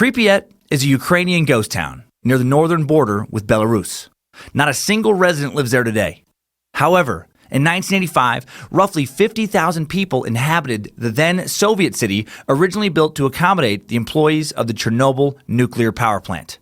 Pripyat is a Ukrainian ghost town near the northern border with Belarus. Not a single resident lives there today. However, in 1985, roughly 50,000 people inhabited the then Soviet city, originally built to accommodate the employees of the Chernobyl nuclear power plant.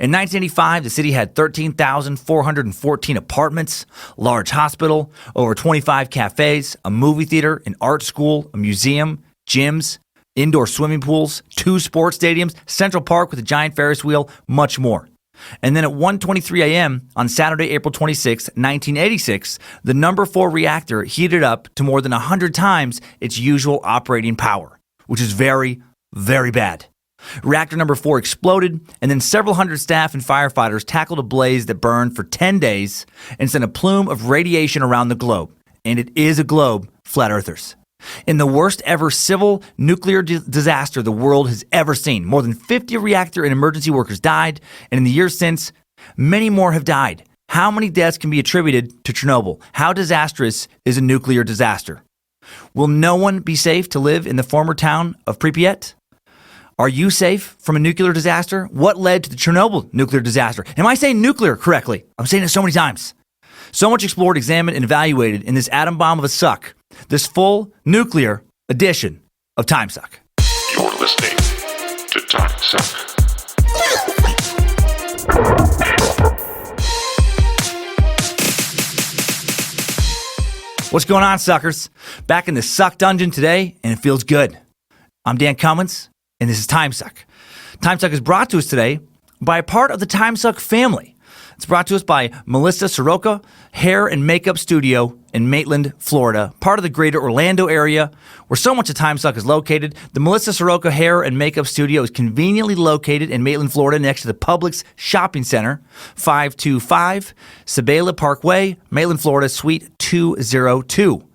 In 1985, the city had 13,414 apartments, a large hospital, over 25 cafes, a movie theater, an art school, a museum, gyms, indoor swimming pools, 2 sports stadiums, Central Park with a giant Ferris wheel, much more. And then at 1:23 a.m. on Saturday, April 26, 1986, the number 4 reactor heated up to more than 100 times its usual operating power, which is very, very bad. Reactor number 4 exploded, and then several hundred staff and firefighters tackled a blaze that burned for 10 days and sent a plume of radiation around the globe. And it is a globe, flat earthers. In the worst ever civil nuclear disaster the world has ever seen, more than 50 reactor and emergency workers died, and in the years since, many more have died. How many deaths can be attributed to Chernobyl? How disastrous is a nuclear disaster? Will no one be safe to live in the former town of Pripyat? Are you safe from a nuclear disaster? What led to the Chernobyl nuclear disaster? Am I saying nuclear correctly? I'm saying it so many times. So much explored, examined, and evaluated in this atom bomb of a suck. This full nuclear edition of Timesuck. You're listening to Timesuck. What's going on, suckers? Back in the suck dungeon today, and it feels good. I'm Dan Cummins, and this is Timesuck. Timesuck is brought to us today by a part of the Timesuck family. It's brought to us by Melissa Soroka Hair and Makeup Studio in Maitland, Florida, part of the greater Orlando area, where so much of Timesuck is located. The Melissa Soroka Hair and Makeup Studio is conveniently located in Maitland, Florida, next to the Publix Shopping Center, 525 Sabela Parkway, Maitland, Florida, Suite 202.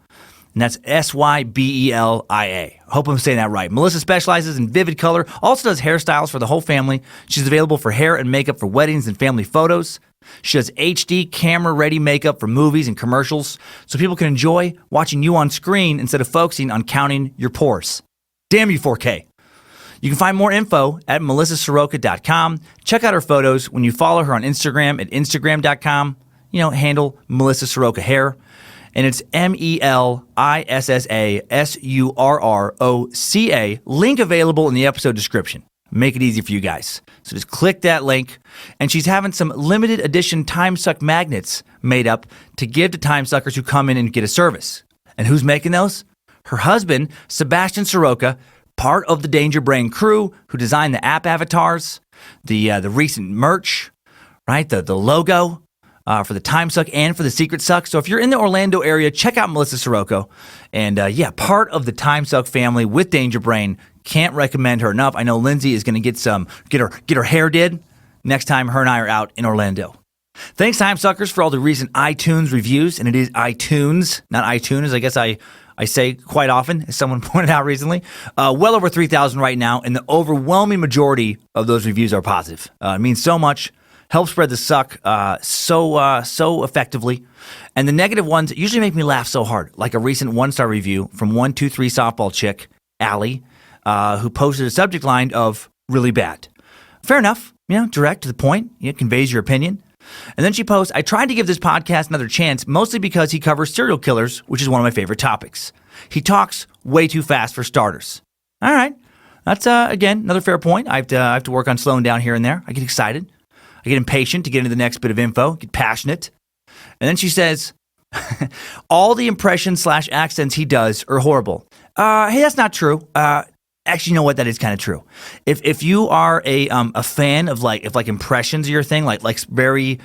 And that's Sybelia. Hope I'm saying that right. Melissa specializes in vivid color, also does hairstyles for the whole family. She's available for hair and makeup for weddings and family photos. She does HD camera-ready makeup for movies and commercials, so people can enjoy watching you on screen instead of focusing on counting your pores. Damn you, 4K. You can find more info at melissasoroka.com. Check out her photos when you follow her on Instagram at instagram.com, handle Melissa Soroka Hair. And it's MELISSASURROCA. Link available in the episode description. Make it easy for you guys. So just click that link. And she's having some limited edition Timesuck magnets made up to give to Timesuckers who come in and get a service. And who's making those? Her husband, Sebastian Soroka, part of the Danger Brain crew, who designed the app avatars, the recent merch, right? The logo. For the Timesuck and for the Secret Suck. So if you're in the Orlando area, check out Melissa Soroka. And part of the Timesuck family with Danger Brain. Can't recommend her enough. I know Lindsay is going to get her hair did next time her and I are out in Orlando. Thanks, Timesuckers, for all the recent iTunes reviews. And it is iTunes, not iTunes, I guess I say quite often, as someone pointed out recently. Well over 3,000 right now, and the overwhelming majority of those reviews are positive. It means so much. Help spread the suck so effectively. And the negative ones usually make me laugh so hard, like a recent 1-star review from 123 softball chick, Allie, who posted a subject line of really bad. Fair enough, direct to the point, conveys your opinion. And then she posts, I tried to give this podcast another chance, mostly because he covers serial killers, which is one of my favorite topics. He talks way too fast for starters. All right, that's, again, another fair point. I have to work on slowing down here and there. I get excited. I get impatient to get into the next bit of info, get passionate. And then she says, all the impressions/accents he does are horrible. Hey, that's not true. Actually, you know what? That is kind of true. If you are a fan of if impressions are your thing, like very,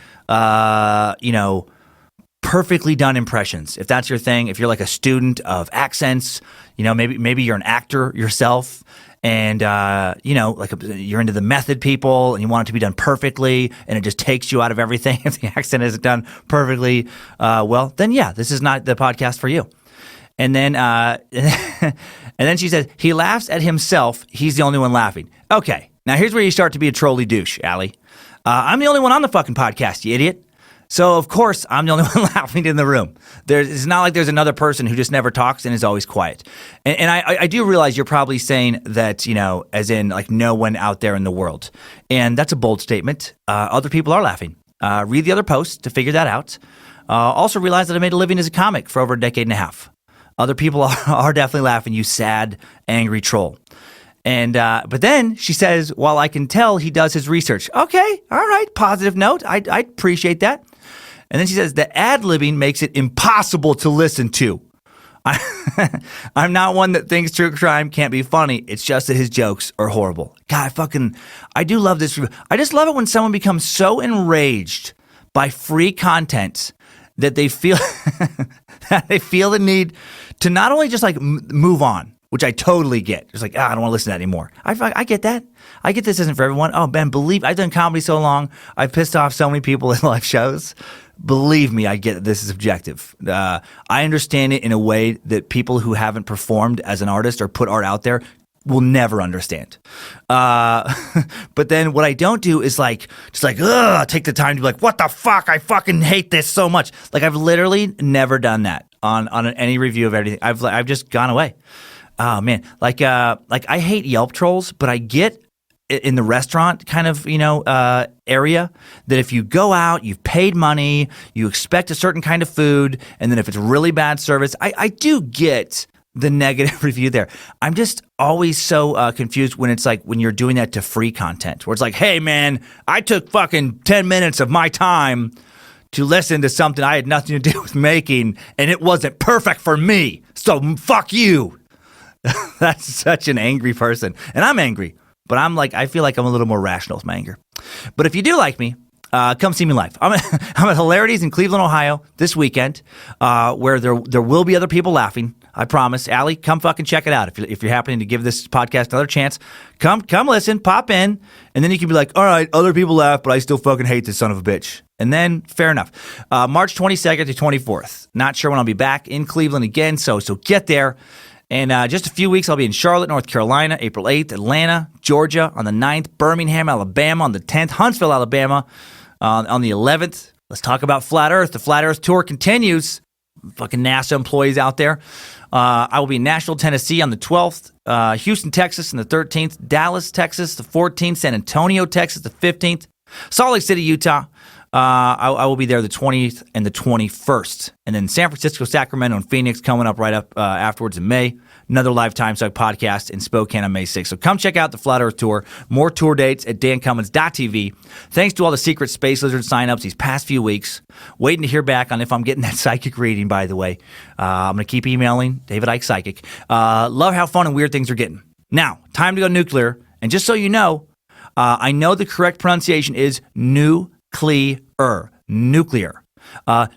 perfectly done impressions. If that's your thing, if you're like a student of accents, maybe you're an actor yourself. And, you're into the method people and you want it to be done perfectly and it just takes you out of everything if the accent isn't done perfectly. Then this is not the podcast for you. And then, and then she says, he laughs at himself. He's the only one laughing. Okay. Now here's where you start to be a trolly douche, Allie. I'm the only one on the fucking podcast, you idiot. So, of course, I'm the only one laughing in the room. It's not like there's another person who just never talks and is always quiet. And I do realize you're probably saying that, as in like no one out there in the world. And that's a bold statement. Other people are laughing. Read the other posts to figure that out. Also realize that I made a living as a comic for over a decade and a half. Other people are definitely laughing, you sad, angry troll. And but then she says, while I can tell he does his research. Okay, all right, positive note. I appreciate that. And then she says, the ad-libbing makes it impossible to listen to. I'm not one that thinks true crime can't be funny. It's just that his jokes are horrible. God, I do love this. I just love it when someone becomes so enraged by free content that they feel that they feel the need to not only just like move on, which I totally get. It's like, I don't want to listen to that anymore. I get that. I get this isn't for everyone. Oh, Ben, I've done comedy so long. I've pissed off so many people in live shows. Believe me, I get that this is objective. I understand it in a way that people who haven't performed as an artist or put art out there will never understand. But then what I don't do is take the time to be like, what the fuck? I fucking hate this so much. Like I've literally never done that on any review of anything. I've just gone away. Oh man, like I hate Yelp trolls, but I get in the restaurant kind of, area that if you go out, you've paid money, you expect a certain kind of food, and then if it's really bad service, I do get the negative review there. I'm just always so confused when it's like when you're doing that to free content, where it's like, hey man, I took fucking 10 minutes of my time to listen to something I had nothing to do with making, and it wasn't perfect for me, so fuck you. That's such an angry person. And I'm angry. But I feel like I'm a little more rational with my anger. But if you do like me, come see me live. I'm at Hilarities in Cleveland, Ohio this weekend, where there will be other people laughing. I promise. Allie, come fucking check it out. If you're happening to give this podcast another chance, come listen, pop in, and then you can be like, all right, other people laugh, but I still fucking hate this son of a bitch. And then, fair enough. March 22nd to 24th. Not sure when I'll be back in Cleveland again, so get there. And just a few weeks, I'll be in Charlotte, North Carolina, April 8th, Atlanta, Georgia on the 9th, Birmingham, Alabama on the 10th, Huntsville, Alabama on the 11th. Let's talk about Flat Earth. The Flat Earth Tour continues. Fucking NASA employees out there. I will be in Nashville, Tennessee on the 12th, Houston, Texas on the 13th, Dallas, Texas the 14th, San Antonio, Texas the 15th, Salt Lake City, Utah. I will be there the 20th and the 21st. And then San Francisco, Sacramento, and Phoenix coming up right up afterwards in May. Another live Timesuck podcast in Spokane on May 6th. So come check out the Flat Earth Tour. More tour dates at dancummins.tv. Thanks to all the Secret Space Lizard signups these past few weeks. Waiting to hear back on if I'm getting that psychic reading, by the way. I'm going to keep emailing David Icke Psychic. Love how fun and weird things are getting. Now, time to go nuclear. And just so you know, I know the correct pronunciation is nuclear.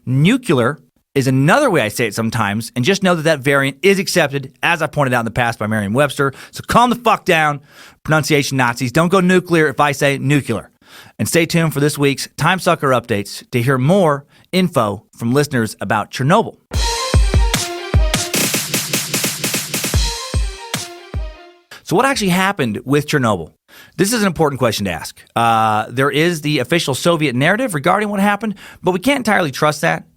Nuclear is another way I say it sometimes, and just know that variant is accepted, as I pointed out in the past by Merriam-Webster. So calm the fuck down, pronunciation Nazis. Don't go nuclear if I say nuclear. And stay tuned for this week's Timesucker updates to hear more info from listeners about Chernobyl. So what actually happened with Chernobyl? This is an important question to ask. There is the official Soviet narrative regarding what happened, but we can't entirely trust that.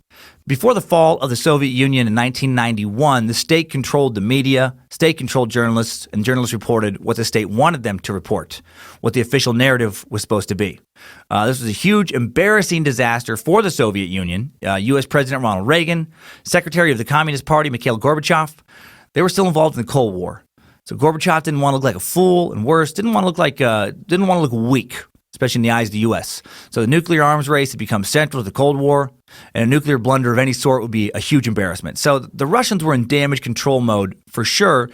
Before the fall of the Soviet Union in 1991, the state controlled the media, state controlled journalists, and journalists reported what the state wanted them to report, what the official narrative was supposed to be. This was a huge, embarrassing disaster for the Soviet Union. U.S. President Ronald Reagan, Secretary of the Communist Party Mikhail Gorbachev, they were still involved in the Cold War. So Gorbachev didn't want to look like a fool, and worse, didn't want to look weak, especially in the eyes of the U.S. So the nuclear arms race had become central to the Cold War, and a nuclear blunder of any sort would be a huge embarrassment. So the Russians were in damage control mode for sure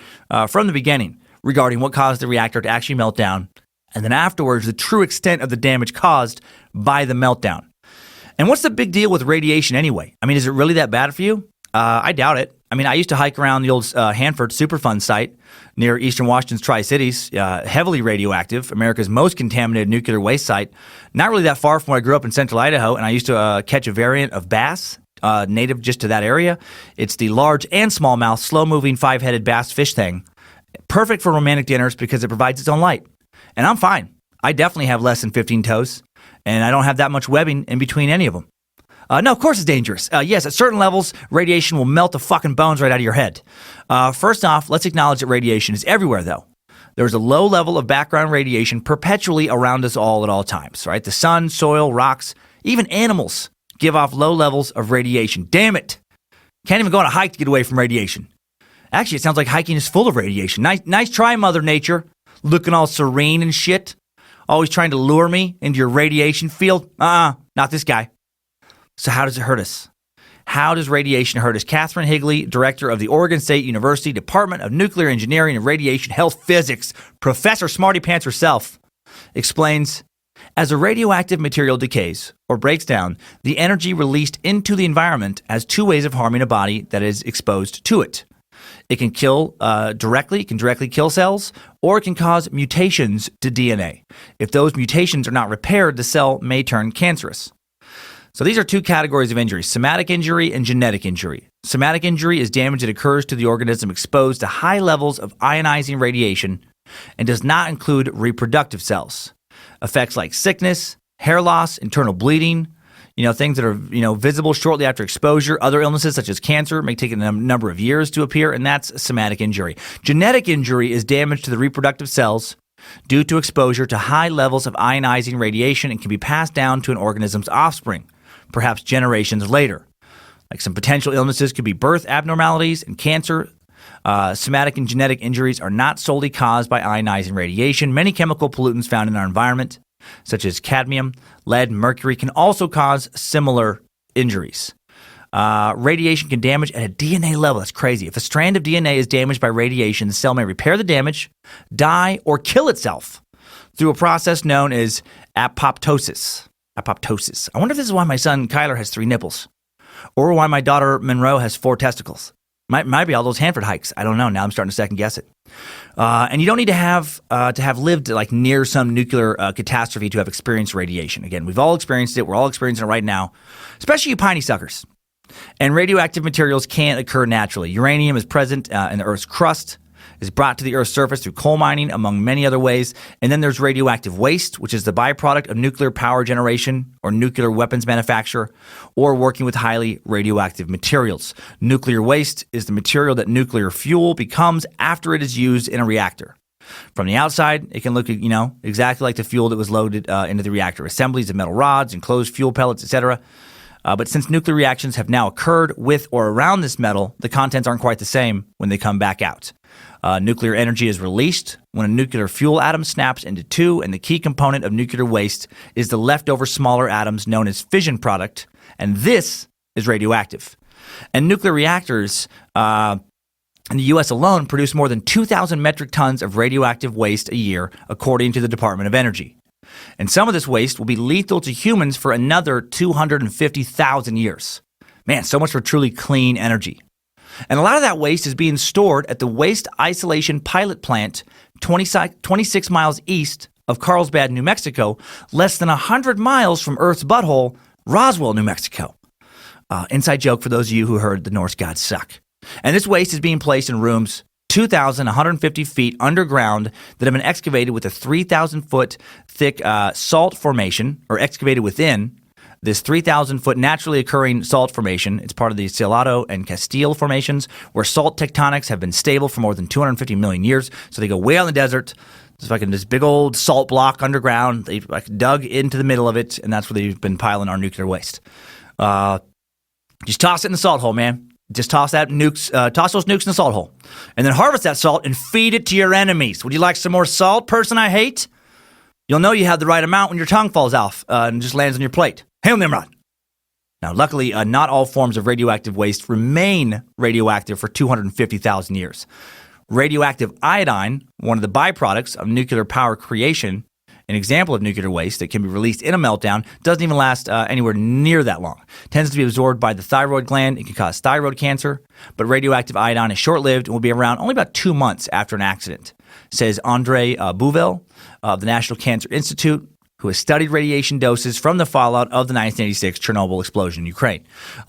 from the beginning regarding what caused the reactor to actually melt down, and then afterwards the true extent of the damage caused by the meltdown. And what's the big deal with radiation anyway? I mean, is it really that bad for you? I doubt it. I mean, I used to hike around the old Hanford Superfund site near eastern Washington's Tri-Cities, heavily radioactive, America's most contaminated nuclear waste site, not really that far from where I grew up in central Idaho, and I used to catch a variant of bass, native just to that area. It's the large and smallmouth, slow-moving, five-headed bass fish thing. Perfect for romantic dinners because it provides its own light. And I'm fine. I definitely have less than 15 toes, and I don't have that much webbing in between any of them. No, of course it's dangerous. Yes, at certain levels, radiation will melt the fucking bones right out of your head. First off, let's acknowledge that radiation is everywhere, though. There's a low level of background radiation perpetually around us all at all times, right? The sun, soil, rocks, even animals give off low levels of radiation. Damn it. Can't even go on a hike to get away from radiation. Actually, it sounds like hiking is full of radiation. Nice try, Mother Nature. Looking all serene and shit. Always trying to lure me into your radiation field. Not this guy. So how does it hurt us? How does radiation hurt us? Catherine Higley, director of the Oregon State University Department of Nuclear Engineering and Radiation Health Physics, Professor Smarty Pants herself, explains, as a radioactive material decays or breaks down, the energy released into the environment has two ways of harming a body that is exposed to it. It can kill directly kill cells, or it can cause mutations to DNA. If those mutations are not repaired, the cell may turn cancerous. So these are two categories of injury, somatic injury and genetic injury. Somatic injury is damage that occurs to the organism exposed to high levels of ionizing radiation and does not include reproductive cells. Effects like sickness, hair loss, internal bleeding, things that are, visible shortly after exposure. Other illnesses such as cancer may take a number of years to appear, and that's somatic injury. Genetic injury is damage to the reproductive cells due to exposure to high levels of ionizing radiation and can be passed down to an organism's offspring, perhaps generations later. Like some potential illnesses could be birth abnormalities and cancer. Somatic and genetic injuries are not solely caused by ionizing radiation. Many chemical pollutants found in our environment, such as cadmium, lead, and mercury, can also cause similar injuries. Radiation can damage at a DNA level. That's crazy. If a strand of DNA is damaged by radiation, the cell may repair the damage, die, or kill itself through a process known as apoptosis. Apoptosis. I wonder if this is why my son Kyler has 3 nipples, or why my daughter Monroe has 4 testicles. Might be all those Hanford hikes. I don't know. Now I'm starting to second guess it. And you don't need to have lived like near some nuclear catastrophe to have experienced radiation. Again, we've all experienced it. We're all experiencing it right now, especially you piney suckers. And radioactive materials can't occur naturally. Uranium is present in the Earth's crust, is brought to the Earth's surface through coal mining, among many other ways. And then there's radioactive waste, which is the byproduct of nuclear power generation or nuclear weapons manufacture, or working with highly radioactive materials. Nuclear waste is the material that nuclear fuel becomes after it is used in a reactor. From the outside, it can look, exactly like the fuel that was loaded into the reactor. Assemblies of metal rods, enclosed fuel pellets, etc. But since nuclear reactions have now occurred with or around this metal, the contents aren't quite the same when they come back out. Nuclear energy is released when a nuclear fuel atom snaps into 2, and the key component of nuclear waste is the leftover smaller atoms known as fission product, and this is radioactive. And nuclear reactors in the U.S. alone produce more than 2,000 metric tons of radioactive waste a year, according to the Department of Energy. And some of this waste will be lethal to humans for another 250,000 years. Man, so much for truly clean energy. And a lot of that waste is being stored at the Waste Isolation Pilot Plant 26 miles east of Carlsbad, New Mexico, less than 100 miles from Earth's butthole, Roswell, New Mexico. Inside joke for those of you who heard the Norse gods suck. And this waste is being placed in rooms 2,150 feet underground that have been excavated with a 3,000-foot thick salt formation, or excavated within this 3,000-foot naturally occurring salt formation. It's part of the Salado and Castile formations, where salt tectonics have been stable for more than 250 million years. So they go way out in the desert. It's like this big old salt block underground. They've dug into the middle of it, and that's where they've been piling our nuclear waste. Just toss it in the salt hole, man. Just toss those nukes in the salt hole. And then harvest that salt and feed it to your enemies. Would you like some more salt, person I hate? You'll know you have the right amount when your tongue falls off and just lands on your plate. Hail Nimrod! Now, luckily, not all forms of radioactive waste remain radioactive for 250,000 years. Radioactive iodine, one of the byproducts of nuclear power creation, an example of nuclear waste that can be released in a meltdown, doesn't even last anywhere near that long. It tends to be absorbed by the thyroid gland. It can cause thyroid cancer, but radioactive iodine is short-lived and will be around only about 2 months after an accident, says Andre Bouvel of the National Cancer Institute, who has studied radiation doses from the fallout of the 1986 Chernobyl explosion in Ukraine.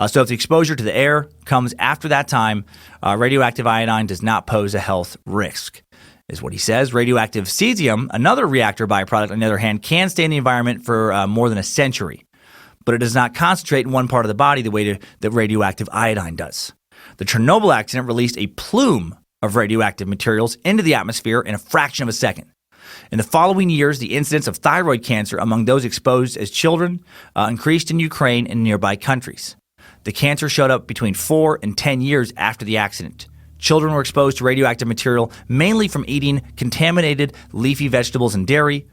So if the exposure to the air comes after that time, radioactive iodine does not pose a health risk, is what he says. Radioactive cesium, another reactor byproduct, on the other hand, can stay in the environment for more than a century. but it does not concentrate in one part of the body the way that radioactive iodine does. The Chernobyl accident released a plume of radioactive materials into the atmosphere in a fraction of a second. In the following years, the incidence of thyroid cancer among those exposed as children increased in Ukraine and nearby countries. The cancer showed up between 4 and 10 years after the accident. Children were exposed to radioactive material mainly from eating contaminated leafy vegetables and dairy.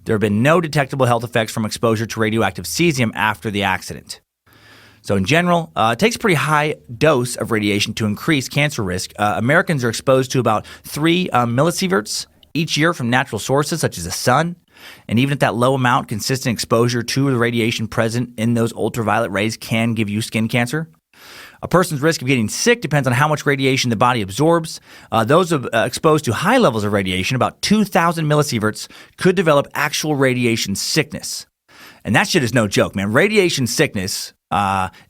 There have been no detectable health effects from exposure to radioactive cesium after the accident. So in general, it takes a pretty high dose of radiation to increase cancer risk. Americans are exposed to about 3 millisieverts each year from natural sources such as the sun. And even at that low amount, consistent exposure to the radiation present in those ultraviolet rays can give you skin cancer. A person's risk of getting sick depends on how much radiation the body absorbs. Those exposed to high levels of radiation, about 2,000 millisieverts, could develop actual radiation sickness. And that shit is no joke, man. Radiation sickness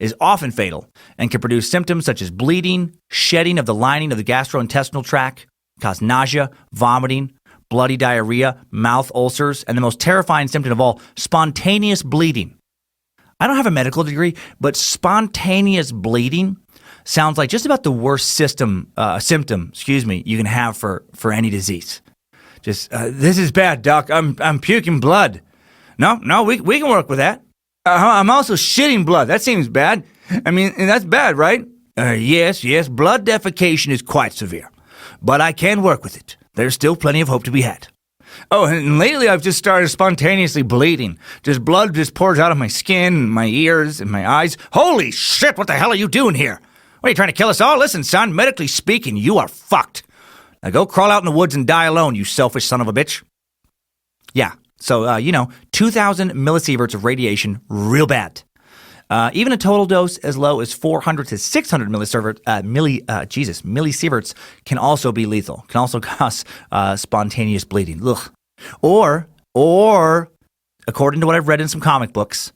is often fatal and can produce symptoms such as bleeding, shedding of the lining of the gastrointestinal tract, cause nausea, vomiting, bloody diarrhea, mouth ulcers, and the most terrifying symptom of all, spontaneous bleeding. I don't have a medical degree, but spontaneous bleeding sounds like just about the worst symptom you can have for any disease. Just, this is bad, doc. I'm puking blood. No, we can work with that. I'm also shitting blood. That seems bad. I mean, that's bad, right? Yes, blood defecation is quite severe, but I can work with it. There's still plenty of hope to be had. Oh, and lately I've just started spontaneously bleeding. Just blood just pours out of my skin, my ears, and my eyes. Holy shit, what the hell are you doing here? What, are you trying to kill us all? Listen, son, medically speaking, you are fucked. Now go crawl out in the woods and die alone, you selfish son of a bitch. Yeah, so, 2,000 millisieverts of radiation, real bad. Even a total dose as low as 400 to 600 millisieverts can also be lethal, can also cause spontaneous bleeding. Ugh. Or, according to what I've read in some comic books,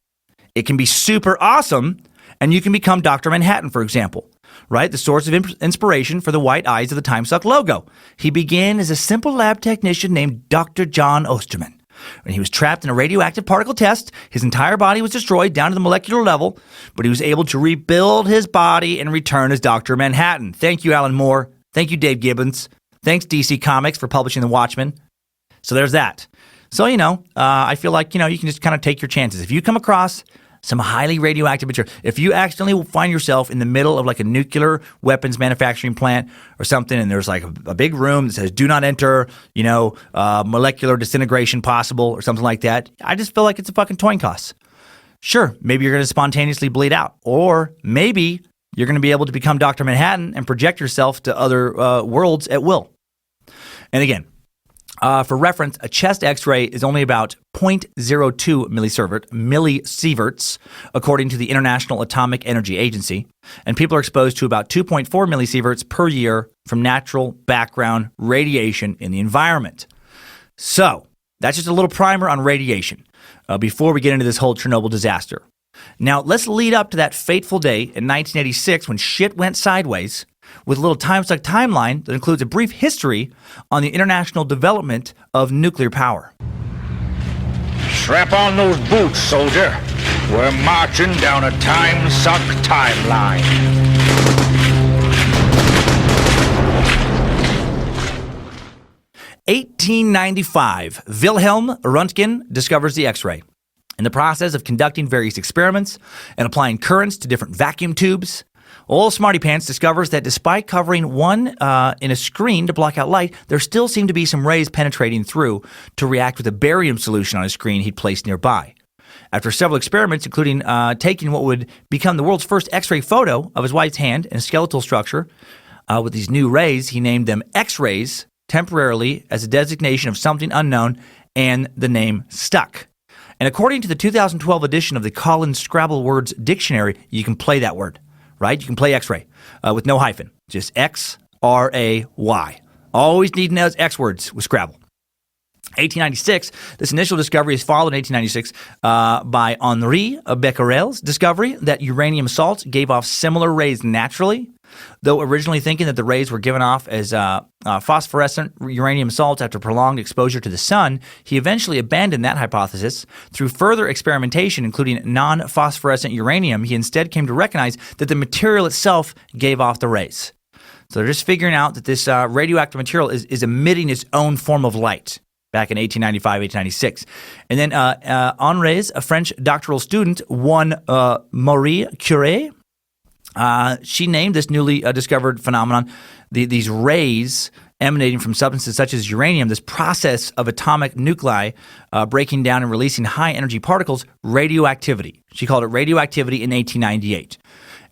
it can be super awesome and you can become Dr. Manhattan, for example, right? The source of inspiration for the white eyes of the Timesuck logo. He began as a simple lab technician named Dr. John Osterman. When he was trapped in a radioactive particle test, his entire body was destroyed down to the molecular level, but he was able to rebuild his body and return as Dr. Manhattan. Thank you, Alan Moore. Thank you, Dave Gibbons. Thanks, DC Comics, for publishing The Watchmen. So there's that. So, I feel like, you can just kind of take your chances. If you come across some highly radioactive material, if you accidentally find yourself in the middle of like a nuclear weapons manufacturing plant or something, and there's like a big room that says do not enter, molecular disintegration possible or something like that, I just feel like it's a fucking coin toss. Sure, maybe you're going to spontaneously bleed out, or maybe you're going to be able to become Dr. Manhattan and project yourself to other worlds at will. And again, for reference, a chest X-ray is only about 0.02 millisieverts, according to the International Atomic Energy Agency, and people are exposed to about 2.4 millisieverts per year from natural background radiation in the environment. So, that's just a little primer on radiation before we get into this whole Chernobyl disaster. Now, let's lead up to that fateful day in 1986 when shit went sideways, with a little Timesuck timeline that includes a brief history on the international development of nuclear power. Strap on those boots, soldier. We're marching down a Timesuck timeline. 1895, Wilhelm Röntgen discovers the X-ray. In the process of conducting various experiments and applying currents to different vacuum tubes, old Smarty Pants discovers that despite covering one in a screen to block out light, there still seemed to be some rays penetrating through to react with a barium solution on a screen he'd placed nearby. After several experiments, including taking what would become the world's first X-ray photo of his wife's hand and skeletal structure with these new rays, he named them X-rays temporarily as a designation of something unknown, and the name stuck. And according to the 2012 edition of the Collins Scrabble Words Dictionary, you can play that word. Right? You can play X-ray with no hyphen. Just X-R-A-Y. Always need those X words with Scrabble. 1896, this initial discovery is followed in 1896 by Henri Becquerel's discovery that uranium salts gave off similar rays naturally. Though originally thinking that the rays were given off as phosphorescent uranium salts after prolonged exposure to the sun, he eventually abandoned that hypothesis. Through further experimentation, including non-phosphorescent uranium, he instead came to recognize that the material itself gave off the rays. So they're just figuring out that this radioactive material is emitting its own form of light back in 1895, 1896. And then Henri's, a French doctoral student, Marie Curie, she named this newly discovered phenomenon, these rays emanating from substances such as uranium, this process of atomic nuclei breaking down and releasing high-energy particles, radioactivity. She called it radioactivity in 1898.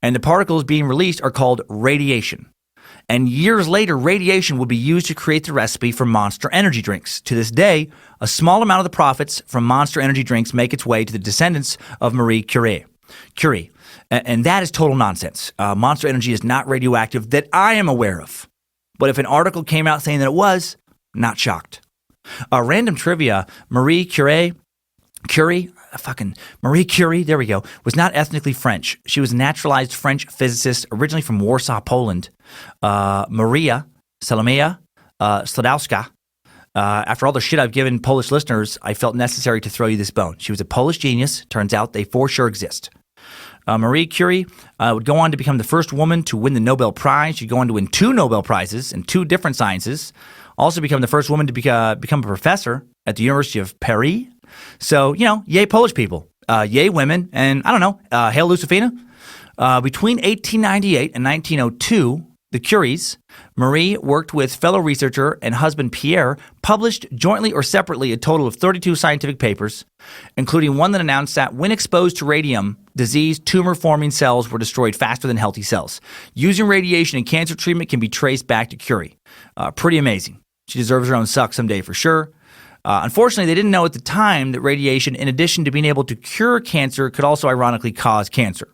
And the particles being released are called radiation. And years later, radiation would be used to create the recipe for Monster energy drinks. To this day, a small amount of the profits from Monster energy drinks make its way to the descendants of Marie Curie. And that is total nonsense. Monster Energy is not radioactive that I am aware of. But if an article came out saying that it was, not shocked. Random trivia, Marie Curie, there we go, was not ethnically French. She was a naturalized French physicist originally from Warsaw, Poland. Maria Salomea Sklodowska. After all the shit I've given Polish listeners, I felt necessary to throw you this bone. She was a Polish genius. Turns out they for sure exist. Marie Curie would go on to become the first woman to win the Nobel Prize. She'd go on to win 2 Nobel Prizes in 2 different sciences. Also become the first woman to become a professor at the University of Paris. So, yay Polish people, yay women, and I don't know, hail Lucifina. Between 1898 and 1902, the Curies, Marie worked with fellow researcher and husband Pierre, published jointly or separately a total of 32 scientific papers, including one that announced that when exposed to radium, diseased tumor-forming cells were destroyed faster than healthy cells. Using radiation in cancer treatment can be traced back to Curie. Pretty amazing. She deserves her own suck someday for sure. Unfortunately, they didn't know at the time that radiation, in addition to being able to cure cancer, could also ironically cause cancer.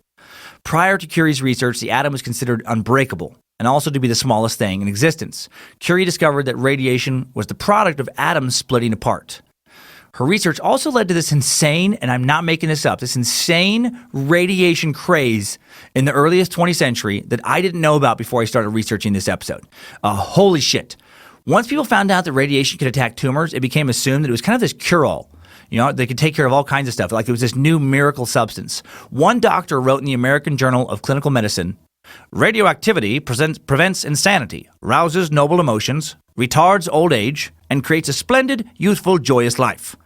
Prior to Curie's research, the atom was considered unbreakable and also to be the smallest thing in existence. Curie discovered that radiation was the product of atoms splitting apart. Her research also led to this insane, and I'm not making this up, this insane radiation craze in the earliest 20th century that I didn't know about before I started researching this episode. Holy shit. Once people found out that radiation could attack tumors, it became assumed that it was kind of this cure-all. They could take care of all kinds of stuff, like it was this new miracle substance. One doctor wrote in the American Journal of Clinical Medicine, "Radioactivity prevents insanity, rouses noble emotions, retards old age, and creates a splendid, youthful, joyous life."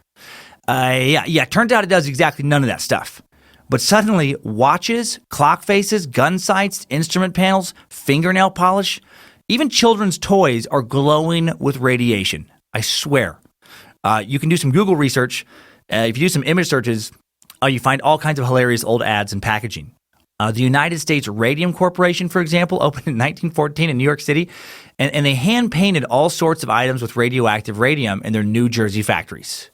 Turns out it does exactly none of that stuff. But suddenly, watches, clock faces, gun sights, instrument panels, fingernail polish, even children's toys are glowing with radiation. I swear. You can do some Google research. If you do some image searches, you find all kinds of hilarious old ads and packaging. The United States Radium Corporation, for example, opened in 1914 in New York City, and they hand-painted all sorts of items with radioactive radium in their New Jersey factories.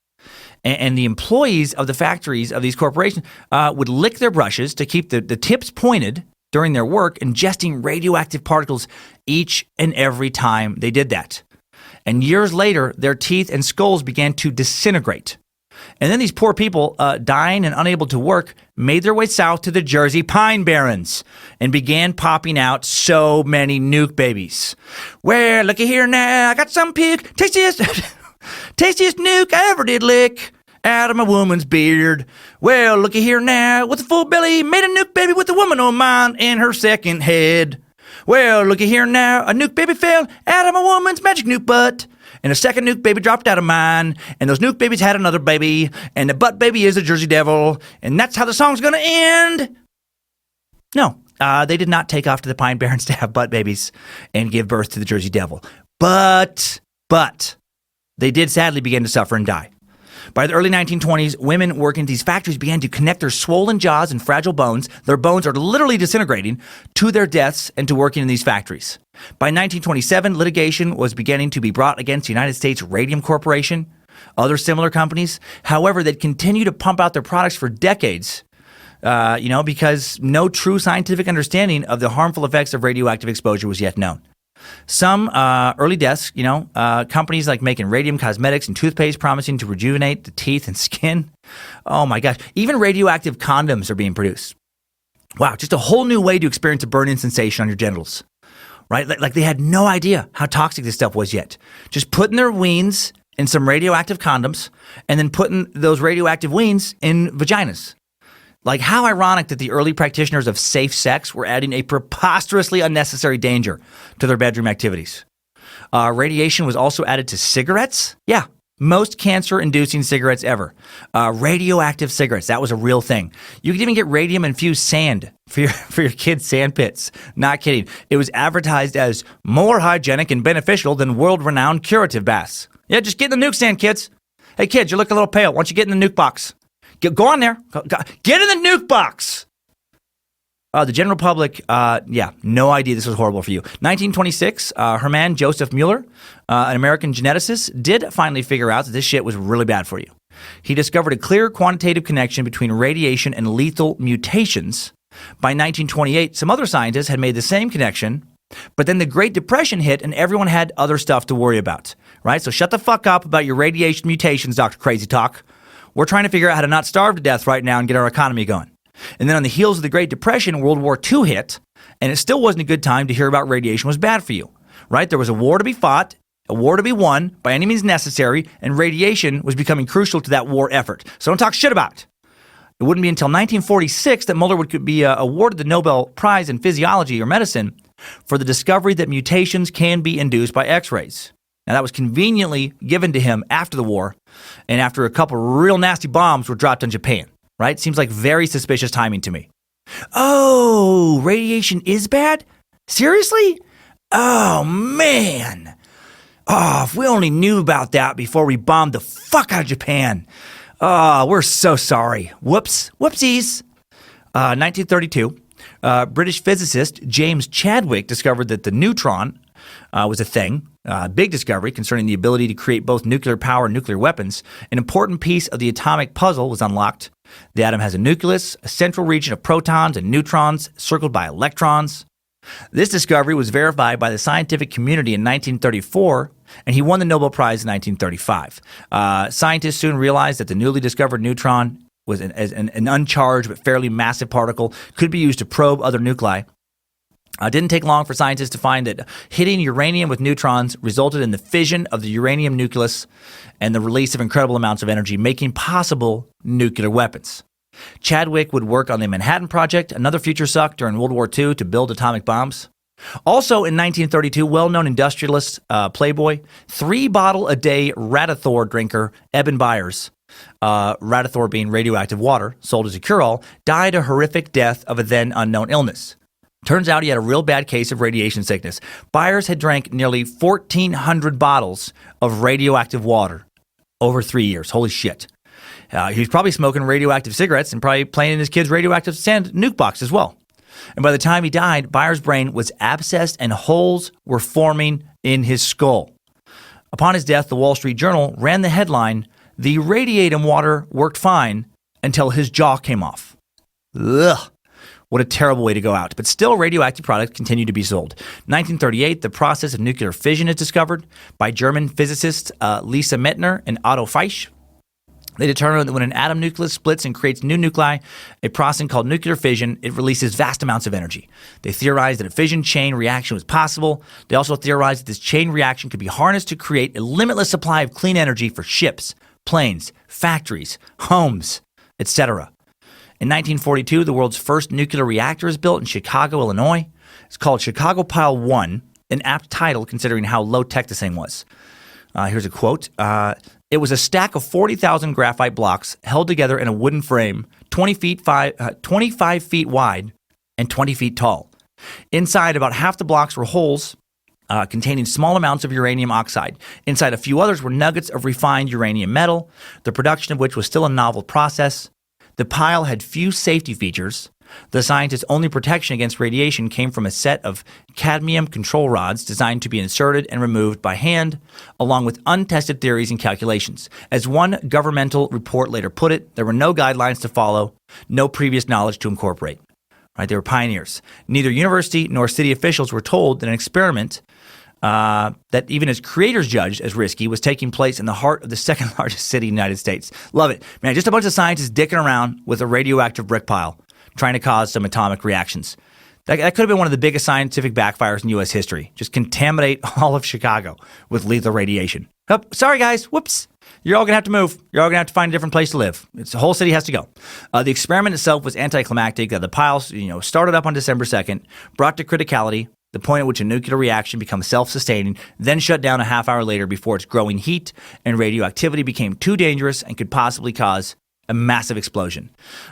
And the employees of the factories of these corporations would lick their brushes to keep the tips pointed during their work, ingesting radioactive particles each and every time they did that. And years later, their teeth and skulls began to disintegrate. And then these poor people, dying and unable to work, made their way south to the Jersey Pine Barrens and began popping out so many nuke babies. Well, looky here now, I got some puke, tastiest nuke I ever did lick out of my woman's beard. Well, looky here now, with a full belly, made a nuke baby with a woman of mine in her second head. Well, looky here now, a nuke baby fell out of my woman's magic nuke butt. And a second nuke baby dropped out of mine, and those nuke babies had another baby, and the butt baby is the Jersey Devil, and that's how the song's gonna end. No, they did not take off to the Pine Barrens to have butt babies and give birth to the Jersey Devil. But they did sadly begin to suffer and die. By the early 1920s, women working at these factories began to connect their swollen jaws and fragile bones, their bones are literally disintegrating, to their deaths and to working in these factories. By 1927, litigation was beginning to be brought against the United States Radium Corporation, other similar companies. However, they'd continue to pump out their products for decades, because no true scientific understanding of the harmful effects of radioactive exposure was yet known. Some early deaths, companies like making radium cosmetics and toothpaste promising to rejuvenate the teeth and skin. Oh my gosh. Even radioactive condoms are being produced. Wow, just a whole new way to experience a burning sensation on your genitals, right? Like they had no idea how toxic this stuff was yet. Just putting their weens in some radioactive condoms and then putting those radioactive weens in vaginas. Like, how ironic that the early practitioners of safe sex were adding a preposterously unnecessary danger to their bedroom activities. Radiation was also added to cigarettes. Yeah, most cancer-inducing cigarettes ever. Radioactive cigarettes, that was a real thing. You could even get radium-infused sand for your kids' sand pits. Not kidding. It was advertised as more hygienic and beneficial than world-renowned curative baths. Yeah, just get in the nuke sand, kids. Hey, kids, you look a little pale. Why don't you get in the nuke box? Go on there. Get in the nuke box. The general public, no idea this was horrible for you. 1926, Hermann Joseph Mueller, an American geneticist, did finally figure out that this shit was really bad for you. He discovered a clear quantitative connection between radiation and lethal mutations. By 1928, some other scientists had made the same connection, but then the Great Depression hit and everyone had other stuff to worry about, right? So shut the fuck up about your radiation mutations, Dr. Crazy Talk. We're trying to figure out how to not starve to death right now and get our economy going. And then on the heels of the Great Depression, World War II hit, and it still wasn't a good time to hear about radiation was bad for you, right? There was a war to be fought, a war to be won by any means necessary, and radiation was becoming crucial to that war effort. So don't talk shit about it. It wouldn't be until 1946 that Mueller would be awarded the Nobel Prize in Physiology or Medicine for the discovery that mutations can be induced by X-rays. Now, that was conveniently given to him after the war and after a couple real nasty bombs were dropped on Japan, right? Seems like very suspicious timing to me. Oh, radiation is bad? Seriously? Oh, man. Oh, if we only knew about that before we bombed the fuck out of Japan. Oh, we're so sorry. Whoopsies. 1932, British physicist James Chadwick discovered that the neutron was a thing. Big discovery concerning the ability to create both nuclear power and nuclear weapons. An important piece of the atomic puzzle was unlocked. The atom has a nucleus, a central region of protons and neutrons circled by electrons. This discovery was verified by the scientific community in 1934, and he won the Nobel Prize in 1935. Scientists soon realized that the newly discovered neutron was an uncharged but fairly massive particle, could be used to probe other nuclei. It didn't take long for scientists to find that hitting uranium with neutrons resulted in the fission of the uranium nucleus and the release of incredible amounts of energy, making possible nuclear weapons. Chadwick would work on the Manhattan Project, another future suck during World War II to build atomic bombs. Also in 1932, well-known industrialist, playboy, 3-bottle-a-day Radithor drinker Eben Byers, Radithor being radioactive water sold as a cure-all, died a horrific death of a then unknown illness. Turns out he had a real bad case of radiation sickness. Byers had drank nearly 1,400 bottles of radioactive water over 3 years. Holy shit. He was probably smoking radioactive cigarettes and probably playing in his kid's radioactive sand nuke box as well. And by the time he died, Byers' brain was abscessed and holes were forming in his skull. Upon his death, the Wall Street Journal ran the headline, "The radiatum water worked fine until his jaw came off." Ugh. What a terrible way to go out. But still, radioactive products continue to be sold. 1938, the process of nuclear fission is discovered by German physicists Lisa Meitner and Otto Feisch. They determined that when an atom nucleus splits and creates new nuclei, a process called nuclear fission, it releases vast amounts of energy. They theorized that a fission chain reaction was possible. They also theorized that this chain reaction could be harnessed to create a limitless supply of clean energy for ships, planes, factories, homes, etc. In 1942, the world's first nuclear reactor is built in Chicago, Illinois. It's called Chicago Pile 1, an apt title considering how low-tech this thing was. Here's a quote. It was a stack of 40,000 graphite blocks held together in a wooden frame, 25 feet wide and 20 feet tall. Inside, about half the blocks were holes containing small amounts of uranium oxide. Inside a few others were nuggets of refined uranium metal, the production of which was still a novel process. The pile had few safety features. The scientists' only protection against radiation came from a set of cadmium control rods designed to be inserted and removed by hand, along with untested theories and calculations. As one governmental report later put it, there were no guidelines to follow, no previous knowledge to incorporate. Right? They were pioneers. Neither university nor city officials were told that an experiment that even its creators judged as risky was taking place in the heart of the second largest city in the United States. Love it. Man, just a bunch of scientists dicking around with a radioactive brick pile, trying to cause some atomic reactions. That could have been one of the biggest scientific backfires in U.S. history. Just contaminate all of Chicago with lethal radiation. Oh, sorry, guys. Whoops. You're all going to have to move. You're all going to have to find a different place to live. The whole city has to go. The experiment itself was anticlimactic. The piles, started up on December 2nd, brought to criticality, the point at which a nuclear reaction becomes self-sustaining, then shut down a half hour later before its growing heat and radioactivity became too dangerous and could possibly cause a massive explosion.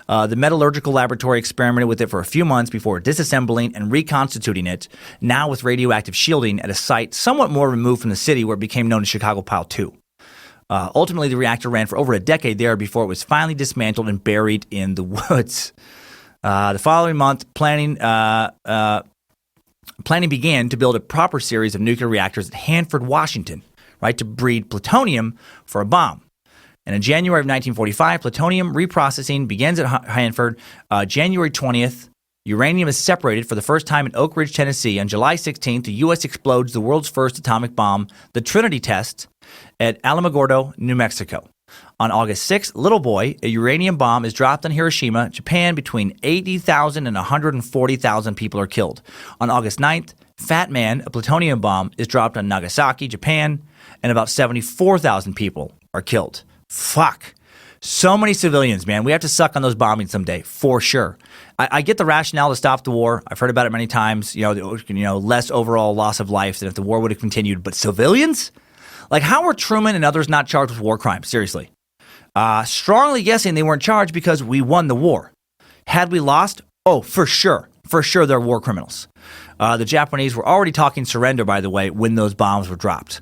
The metallurgical laboratory experimented with it for a few months before disassembling and reconstituting it, now with radioactive shielding at a site somewhat more removed from the city where it became known as Chicago Pile 2. Ultimately, the reactor ran for over a decade there before it was finally dismantled and buried in the woods. The following month, planning began to build a proper series of nuclear reactors at Hanford, Washington, right, to breed plutonium for a bomb. And in January of 1945, plutonium reprocessing begins at Hanford. January 20th, uranium is separated for the first time in Oak Ridge, Tennessee. On July 16th, the U.S. explodes the world's first atomic bomb, the Trinity test, at Alamogordo, New Mexico. On August 6th, Little Boy, a uranium bomb, is dropped on Hiroshima, Japan. Between 80,000 and 140,000 people are killed. On August 9th, Fat Man, a plutonium bomb, is dropped on Nagasaki, Japan, and about 74,000 people are killed. Fuck. So many civilians, man. We have to suck on those bombings someday, for sure. I get the rationale to stop the war. I've heard about it many times. Less overall loss of life than if the war would have continued. But civilians? Like, how were Truman and others not charged with war crimes? Seriously. Strongly guessing they weren't charged because we won the war. Had we lost? Oh, for sure. For sure they're war criminals. The Japanese were already talking surrender, by the way, when those bombs were dropped.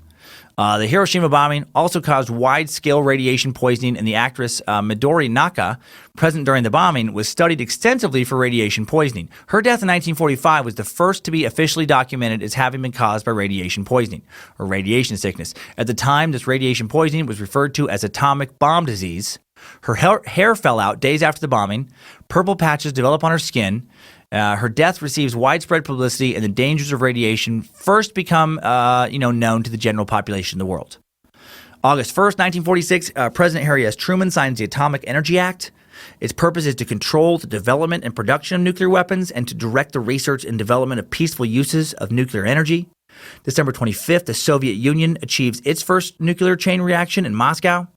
The Hiroshima bombing also caused wide-scale radiation poisoning, and the actress Midori Naka, present during the bombing, was studied extensively for radiation poisoning. Her death in 1945 was the first to be officially documented as having been caused by radiation poisoning, or radiation sickness. At the time, this radiation poisoning was referred to as atomic bomb disease. Her hair fell out days after the bombing. Purple patches develop on her skin. Her death receives widespread publicity, and the dangers of radiation first become, known to the general population of the world. August 1st, 1946, President Harry S. Truman signs the Atomic Energy Act. Its purpose is to control the development and production of nuclear weapons and to direct the research and development of peaceful uses of nuclear energy. December 25th, the Soviet Union achieves its first nuclear chain reaction in Moscow.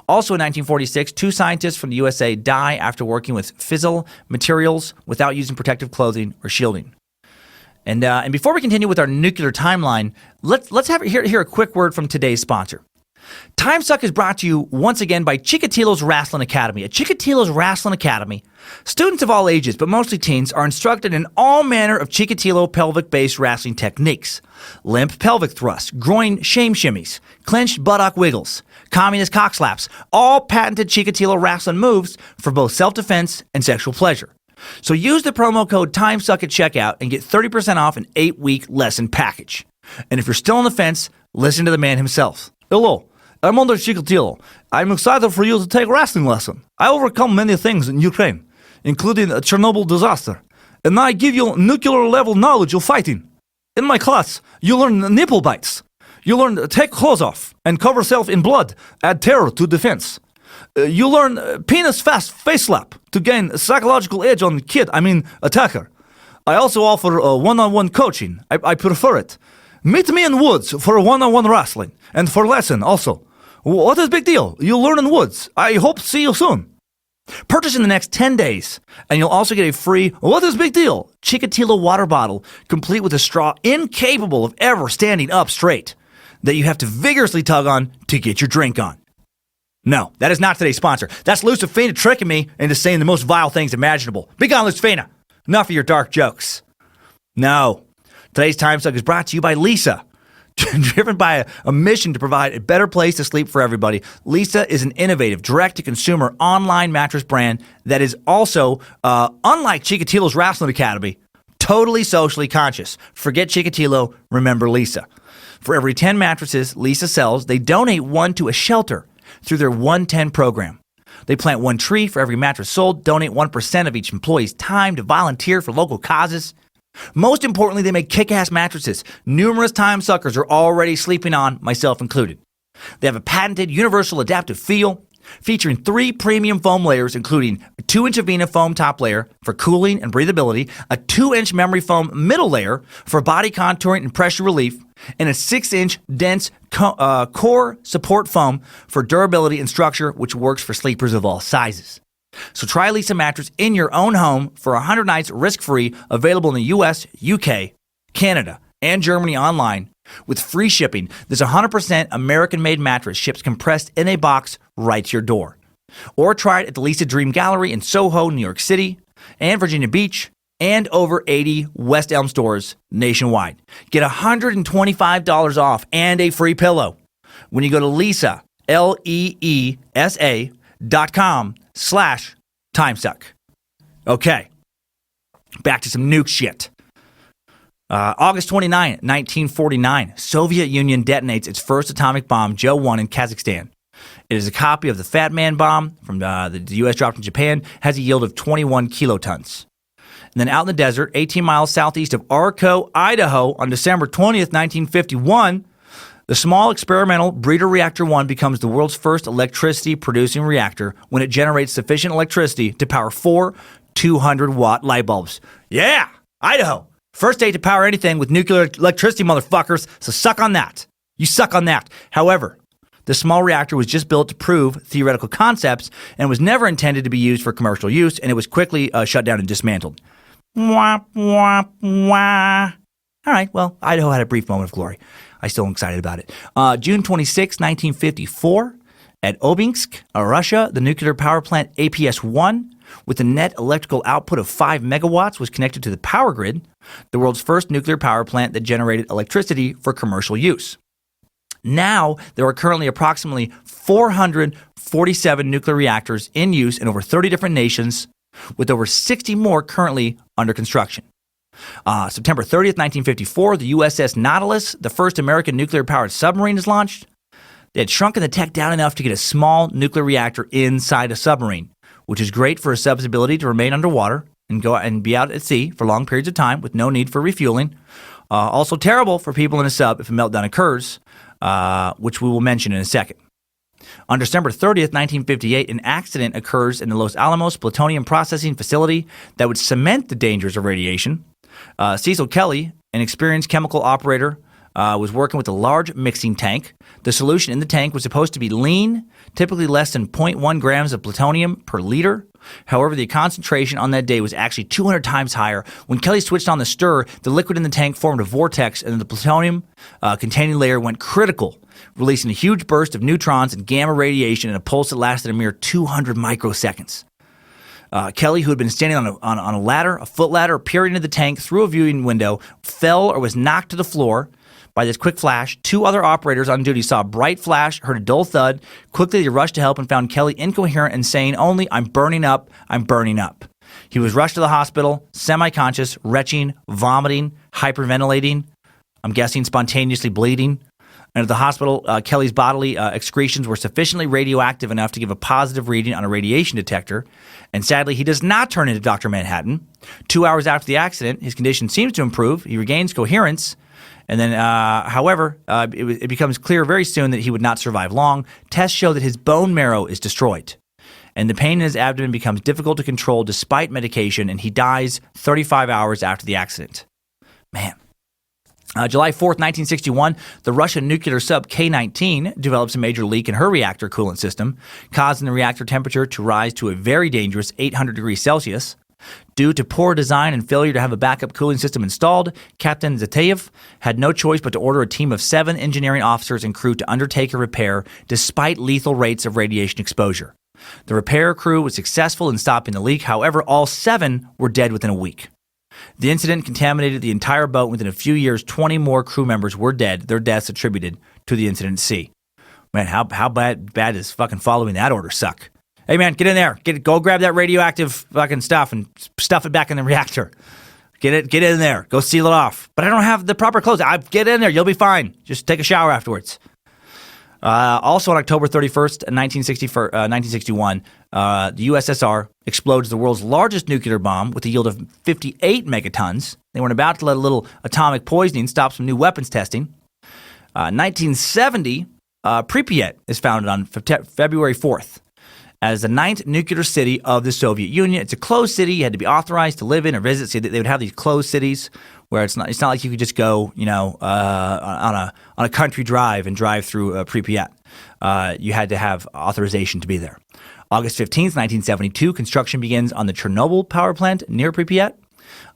Also in 1946, 2 scientists from the USA die after working with fissile materials without using protective clothing or shielding. And before we continue with our nuclear timeline, let's hear a quick word from today's sponsor. Timesuck is brought to you once again by Chikatilo's Wrestling Academy. At Chikatilo's Wrestling Academy, students of all ages, but mostly teens, are instructed in all manner of Chikatilo pelvic-based wrestling techniques. Limp pelvic thrusts, groin shame shimmies, clenched buttock wiggles, communist cock slaps, all patented Chikatilo wrestling moves for both self-defense and sexual pleasure. So use the promo code TIMESUCK at checkout and get 30% off an 8-week lesson package. And if you're still on the fence, listen to the man himself. Hello, I'm under Chikatilo. I'm excited for you to take wrestling lesson. I overcome many things in Ukraine, including a Chernobyl disaster, and I give you nuclear level knowledge of fighting. In my class, you learn nipple bites. You learn to take clothes off and cover self in blood, add terror to defense. You learn penis fast face slap to gain a psychological edge on attacker. I also offer one-on-one coaching. I prefer it. Meet me in woods for one-on-one wrestling and for lesson also. What is big deal? You'll learn in woods. I hope to see you soon. Purchase in the next 10 days, and you'll also get a free, what is big deal, Chikatilo water bottle, complete with a straw incapable of ever standing up straight, that you have to vigorously tug on to get your drink on. No, that is not today's sponsor. That's Lucifina tricking me into saying the most vile things imaginable. Be gone, Lucifina. Enough of your dark jokes. No. Today's Timesuck is brought to you by Lisa. Driven by a mission to provide a better place to sleep for everybody, Lisa is an innovative, direct-to-consumer online mattress brand that is also, unlike Chikatilo's Wrestling Academy, totally socially conscious. Forget Chikatilo, remember Lisa. For every 10 mattresses Lisa sells, they donate one to a shelter through their 110 program. They plant one tree for every mattress sold, donate 1% of each employee's time to volunteer for local causes. Most importantly, they make kick-ass mattresses. Numerous time suckers are already sleeping on, myself included. They have a patented universal adaptive feel. featuring 3 premium foam layers, including a 2-inch Avena foam top layer for cooling and breathability, a 2-inch memory foam middle layer for body contouring and pressure relief, and a 6-inch dense core support foam for durability and structure, which works for sleepers of all sizes. So try Leesa mattress in your own home for 100 nights risk-free, available in the US, UK, Canada, and Germany online with free shipping. This 100% American-made mattress ships compressed in a box right to your door. Or try it at the Leesa Dream Gallery in Soho, New York City, and Virginia Beach, and over 80 West Elm stores nationwide. Get $125 off and a free pillow when you go to Leesa, LEESA.com/Timesuck. Okay, back to some nuke shit. August 29, 1949, Soviet Union detonates its first atomic bomb, Joe 1, in Kazakhstan. It is a copy of the Fat Man bomb from the U.S. dropped in Japan, has a yield of 21 kilotons. And then out in the desert, 18 miles southeast of Arco, Idaho, on December 20th, 1951, the small experimental Breeder Reactor 1 becomes the world's first electricity-producing reactor when it generates sufficient electricity to power 4 200-watt light bulbs. Yeah, Idaho. First state to power anything with nuclear electricity, motherfuckers, so suck on that. You suck on that. However, the small reactor was just built to prove theoretical concepts and was never intended to be used for commercial use, and it was quickly shut down and dismantled. Wah, wah, wah. All right, well, Idaho had a brief moment of glory. I still am excited about it. June 26, 1954, at Obinsk, Russia, the nuclear power plant APS-1, with a net electrical output of 5 megawatts, was connected to the power grid, the world's first nuclear power plant that generated electricity for commercial use. Now, there are currently approximately 447 nuclear reactors in use in over 30 different nations, with over 60 more currently under construction. September 30th, 1954, the USS Nautilus, the first American nuclear-powered submarine, is launched. They had shrunken the tech down enough to get a small nuclear reactor inside a submarine, which is great for a sub's ability to remain underwater and go and be out at sea for long periods of time with no need for refueling. Also terrible for people in a sub if a meltdown occurs, which we will mention in a second. On December 30th, 1958, an accident occurs in the Los Alamos plutonium processing facility that would cement the dangers of radiation. Cecil Kelly, an experienced chemical operator, was working with a large mixing tank. The solution in the tank was supposed to be lean, typically less than 0.1 grams of plutonium per liter. However, the concentration on that day was actually 200 times higher. When Kelly switched on the stir, the liquid in the tank formed a vortex, and the plutonium containing layer went critical, releasing a huge burst of neutrons and gamma radiation in a pulse that lasted a mere 200 microseconds. Kelly, who had been standing on a ladder, a foot ladder, peering into the tank through a viewing window, fell or was knocked to the floor by this quick flash. 2 other operators on duty saw a bright flash, heard a dull thud. Quickly, they rushed to help and found Kelly incoherent and saying only, "I'm burning up, I'm burning up." He was rushed to the hospital, semi-conscious, retching, vomiting, hyperventilating, I'm guessing spontaneously bleeding. And at the hospital, Kelly's bodily excretions were sufficiently radioactive enough to give a positive reading on a radiation detector. And sadly, he does not turn into Dr. Manhattan. 2 hours after the accident, his condition seems to improve. He regains coherence. And then, however, it becomes clear very soon that he would not survive long. Tests show that his bone marrow is destroyed. And the pain in his abdomen becomes difficult to control despite medication, and he dies 35 hours after the accident. Man. July 4th, 1961, the Russian nuclear sub K-19 develops a major leak in her reactor coolant system, causing the reactor temperature to rise to a very dangerous 800 degrees Celsius. Due to poor design and failure to have a backup cooling system installed, Captain Zatayev had no choice but to order a team of 7 engineering officers and crew to undertake a repair despite lethal rates of radiation exposure. The repair crew was successful in stopping the leak. However, all 7 were dead within a week. The incident contaminated the entire boat. Within a few years, 20 more crew members were dead, their deaths attributed to the incident at sea. Man, how bad is fucking following that order suck? Hey, man, get in there. Go grab that radioactive fucking stuff and stuff it back in the reactor. Get in there. Go seal it off. But I don't have the proper clothes. Get in there. You'll be fine. Just take a shower afterwards. Also on October 31st, 1961, the USSR explodes the world's largest nuclear bomb with a yield of 58 megatons. They weren't about to let a little atomic poisoning stop some new weapons testing. 1970, Pripyat is founded on February 4th. as the 9th nuclear city of the Soviet Union. It's a closed city. You had to be authorized to live in or visit. So they would have these closed cities where it's not like you could just go, on a country drive and drive through Pripyat. You had to have authorization to be there. August 15th, 1972, construction begins on the Chernobyl power plant near Pripyat.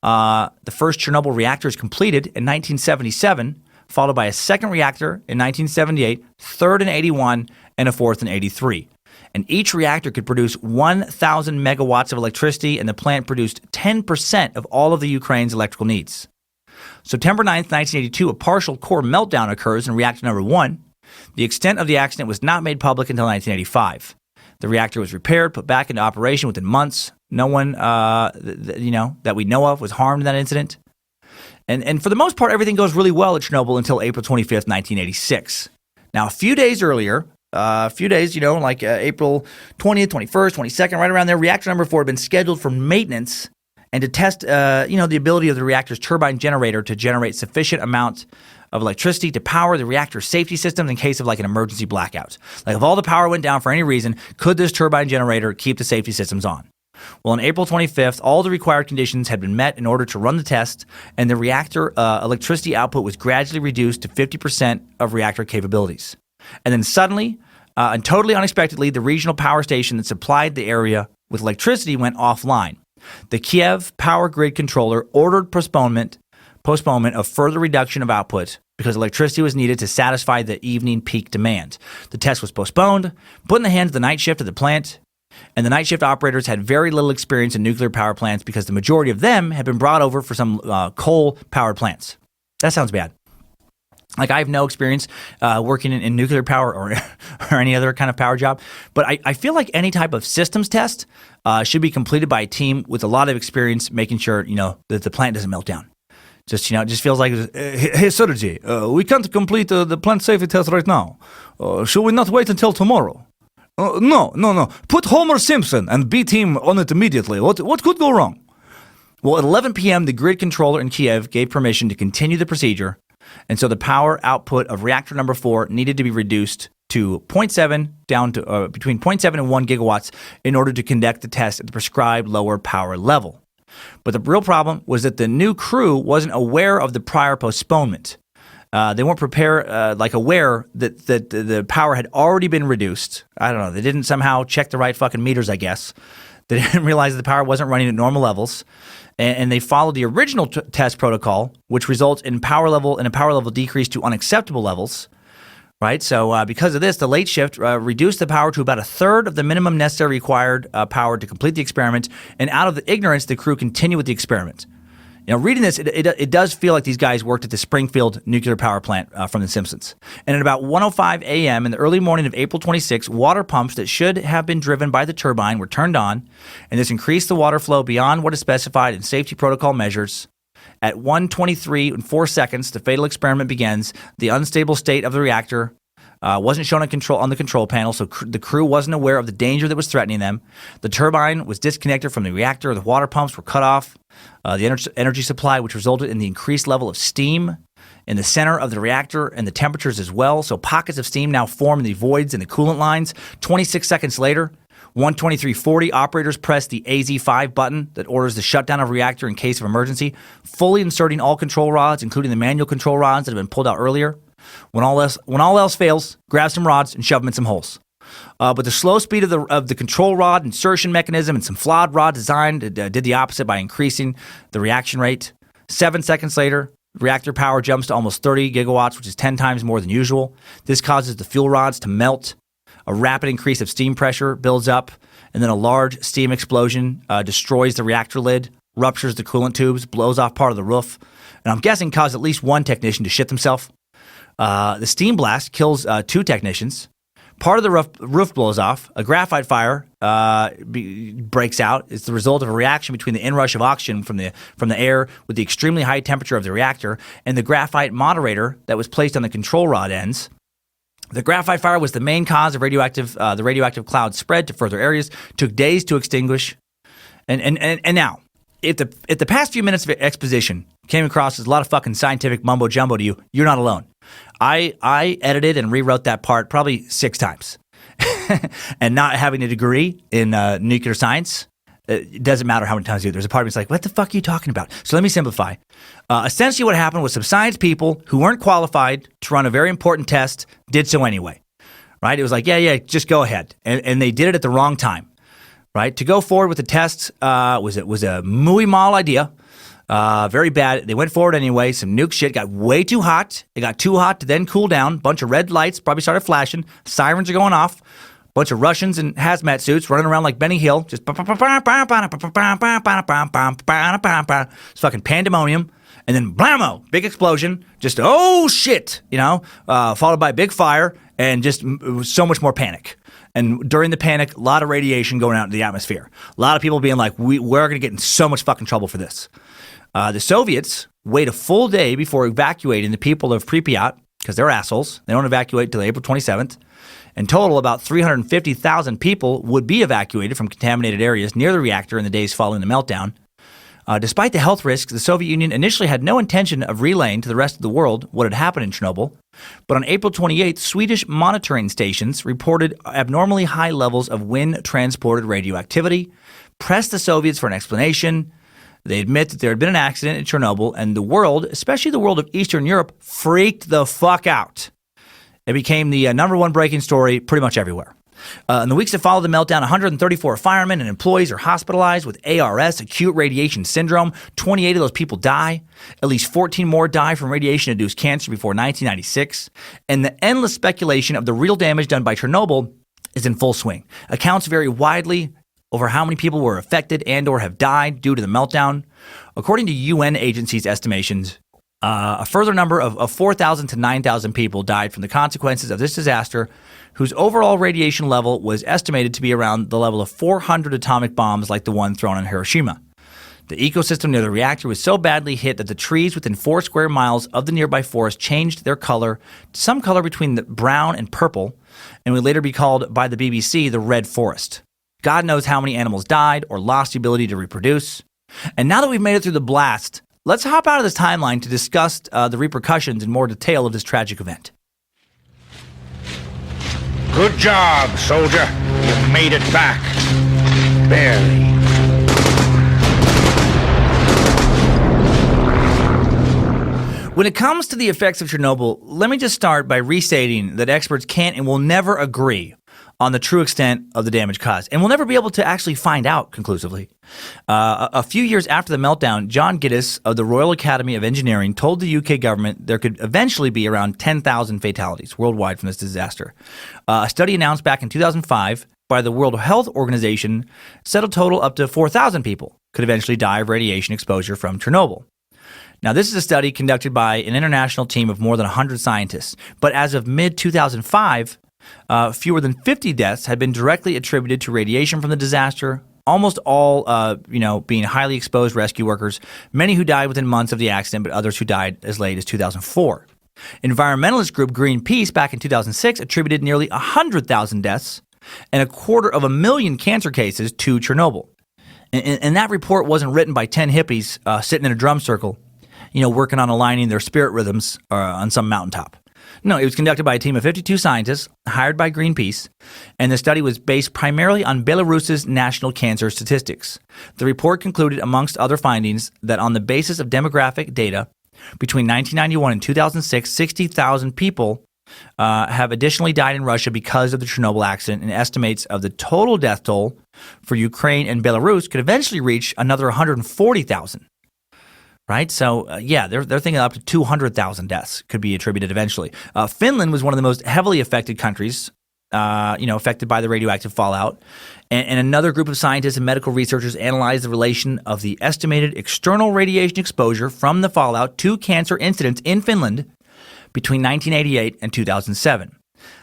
The first Chernobyl reactor is completed in 1977, followed by a second reactor in 1978, third in 81, and a fourth in 83. And each reactor could produce 1,000 megawatts of electricity, and the plant produced 10% of all of the Ukraine's electrical needs. September 9th, 1982, a partial core meltdown occurs in reactor number 1. The extent of the accident was not made public until 1985. The reactor was repaired, put back into operation within months. No one, that we know of was harmed in that incident. And for the most part, everything goes really well at Chernobyl until April 25th, 1986. Now, a few days earlier, April 20th, 21st, 22nd, right around there, reactor number 4 had been scheduled for maintenance and to test, the ability of the reactor's turbine generator to generate sufficient amount of electricity to power the reactor safety systems in case of like an emergency blackout. Like if all the power went down for any reason, could this turbine generator keep the safety systems on? Well, on April 25th, all the required conditions had been met in order to run the test, and the reactor electricity output was gradually reduced to 50% of reactor capabilities. And then suddenly, and totally unexpectedly, the regional power station that supplied the area with electricity went offline. The Kiev power grid controller ordered postponement of further reduction of output because electricity was needed to satisfy the evening peak demand. The test was postponed, put in the hands of the night shift at the plant, and the night shift operators had very little experience in nuclear power plants because the majority of them had been brought over for some coal-powered plants. That sounds bad. Like I have no experience working in nuclear power or any other kind of power job, but I feel like any type of systems test should be completed by a team with a lot of experience making sure, that the plant doesn't melt down. It just feels like, hey, Sergey, we can't complete the plant safety test right now. Should we not wait until tomorrow? No. Put Homer Simpson and beat him on it immediately. What could go wrong? Well, at 11 p.m., the grid controller in Kiev gave permission to continue the procedure, and so the power output of reactor number 4 needed to be reduced to 0.7 down to between 0.7 and 1 gigawatts in order to conduct the test at the prescribed lower power level. But the real problem was that the new crew wasn't aware of the prior postponement. They weren't aware that the power had already been reduced. I don't know. They didn't somehow check the right fucking meters, I guess. They didn't realize that the power wasn't running at normal levels. And they followed the original test protocol, which results in a power level decrease to unacceptable levels. Right? So because of this, the late shift reduced the power to about a third of the minimum necessary required power to complete the experiment. And out of the ignorance, the crew continued with the experiment. Reading this, it does feel like these guys worked at the Springfield nuclear power plant from The Simpsons. And at about 1:05 a.m. in the early morning of April 26, water pumps that should have been driven by the turbine were turned on, and this increased the water flow beyond what is specified in safety protocol measures. At 1:23 and 4 seconds, the fatal experiment begins. The unstable state of the reactor wasn't shown on the control panel, so the crew wasn't aware of the danger that was threatening them. The turbine was disconnected from the reactor. The water pumps were cut off. The energy supply, which resulted in the increased level of steam in the center of the reactor and the temperatures as well. So pockets of steam now form in the voids in the coolant lines. 26 seconds later, 1:23:40, operators press the AZ5 button that orders the shutdown of reactor in case of emergency, fully inserting all control rods, including the manual control rods that have been pulled out earlier. When all else fails, grab some rods and shove them in some holes. But the slow speed of the control rod insertion mechanism and some flawed rod design did the opposite by increasing the reaction rate. 7 seconds later, reactor power jumps to almost 30 gigawatts, which is 10 times more than usual. This causes the fuel rods to melt. A rapid increase of steam pressure builds up, and then a large steam explosion destroys the reactor lid, ruptures the coolant tubes, blows off part of the roof, and I'm guessing caused at least one technician to shit themselves. The steam blast kills 2 technicians. Part of the roof blows off. A graphite fire breaks out. It's the result of a reaction between the inrush of oxygen from the air with the extremely high temperature of the reactor and the graphite moderator that was placed on the control rod ends. The graphite fire was the main cause of the radioactive cloud spread to further areas. Took days to extinguish. And now, if the past few minutes of exposition came across as a lot of fucking scientific mumbo jumbo to you, you're not alone. I edited and rewrote that part probably 6 times. and not having a degree in nuclear science, it doesn't matter how many times you do it. There's a part of me that's like, what the fuck are you talking about? So let me simplify. Essentially what happened was some science people who weren't qualified to run a very important test did so anyway, right? It was like, yeah, just go ahead. And they did it at the wrong time, right? To go forward with the test was a muy mal idea. Very bad. They went forward anyway. Some nuke shit got way too hot. It got too hot to then cool down. Bunch of red lights probably started flashing. Sirens are going off. Bunch of Russians in hazmat suits running around like Benny Hill. Just it's fucking pandemonium. And then blammo, big explosion. Just, oh shit, followed by a big fire and just so much more panic. And during the panic, a lot of radiation going out into the atmosphere. A lot of people being like, we're going to get in so much fucking trouble for this. The Soviets wait a full day before evacuating the people of Pripyat because they're assholes. They don't evacuate until April 27th. In total, about 350,000 people would be evacuated from contaminated areas near the reactor in the days following the meltdown. Despite the health risks, the Soviet Union initially had no intention of relaying to the rest of the world what had happened in Chernobyl. But on April 28th, Swedish monitoring stations reported abnormally high levels of wind-transported radioactivity, pressed the Soviets for an explanation. They admit that there had been an accident in Chernobyl, and the world, especially the world of Eastern Europe, freaked the fuck out. It became the number one breaking story pretty much everywhere. In the weeks that followed the meltdown, 134 firemen and employees are hospitalized with ARS, acute radiation syndrome. 28 of those people die. At least 14 more die from radiation-induced cancer before 1996. And the endless speculation of the real damage done by Chernobyl is in full swing. Accounts vary widely over how many people were affected and or have died due to the meltdown. According to UN agencies' estimations, a further number of 4,000 to 9,000 people died from the consequences of this disaster, whose overall radiation level was estimated to be around the level of 400 atomic bombs like the one thrown on Hiroshima. The ecosystem near the reactor was so badly hit that the trees within 4 square miles of the nearby forest changed their color to some color between the brown and purple, and would later be called by the BBC the Red Forest. God knows how many animals died or lost the ability to reproduce. And now that we've made it through the blast, let's hop out of this timeline to discuss the repercussions in more detail of this tragic event. Good job, soldier. You made it back. Barely. When it comes to the effects of Chernobyl, let me just start by restating that experts can't and will never agree on the true extent of the damage caused, and we'll never be able to actually find out conclusively. A few years after the meltdown, John Gittes of the Royal Academy of Engineering told the UK government there could eventually be around 10,000 fatalities worldwide from this disaster. A study announced back in 2005 by the World Health Organization said a total up to 4,000 people could eventually die of radiation exposure from Chernobyl. Now, this is a study conducted by an international team of more than 100 scientists, but as of mid-2005, fewer than 50 deaths had been directly attributed to radiation from the disaster, almost all, being highly exposed rescue workers, many who died within months of the accident, but others who died as late as 2004. Environmentalist group Greenpeace back in 2006 attributed nearly 100,000 deaths and 250,000 cancer cases to Chernobyl. And that report wasn't written by 10 hippies sitting in a drum circle, working on aligning their spirit rhythms on some mountaintop. No, it was conducted by a team of 52 scientists hired by Greenpeace, and the study was based primarily on Belarus's national cancer statistics. The report concluded, amongst other findings, that on the basis of demographic data, between 1991 and 2006, 60,000 people have additionally died in Russia because of the Chernobyl accident, and estimates of the total death toll for Ukraine and Belarus could eventually reach another 140,000. Right? So, they're thinking up to 200,000 deaths could be attributed eventually. Finland was one of the most heavily affected countries, affected by the radioactive fallout. And another group of scientists and medical researchers analyzed the relation of the estimated external radiation exposure from the fallout to cancer incidence in Finland between 1988 and 2007.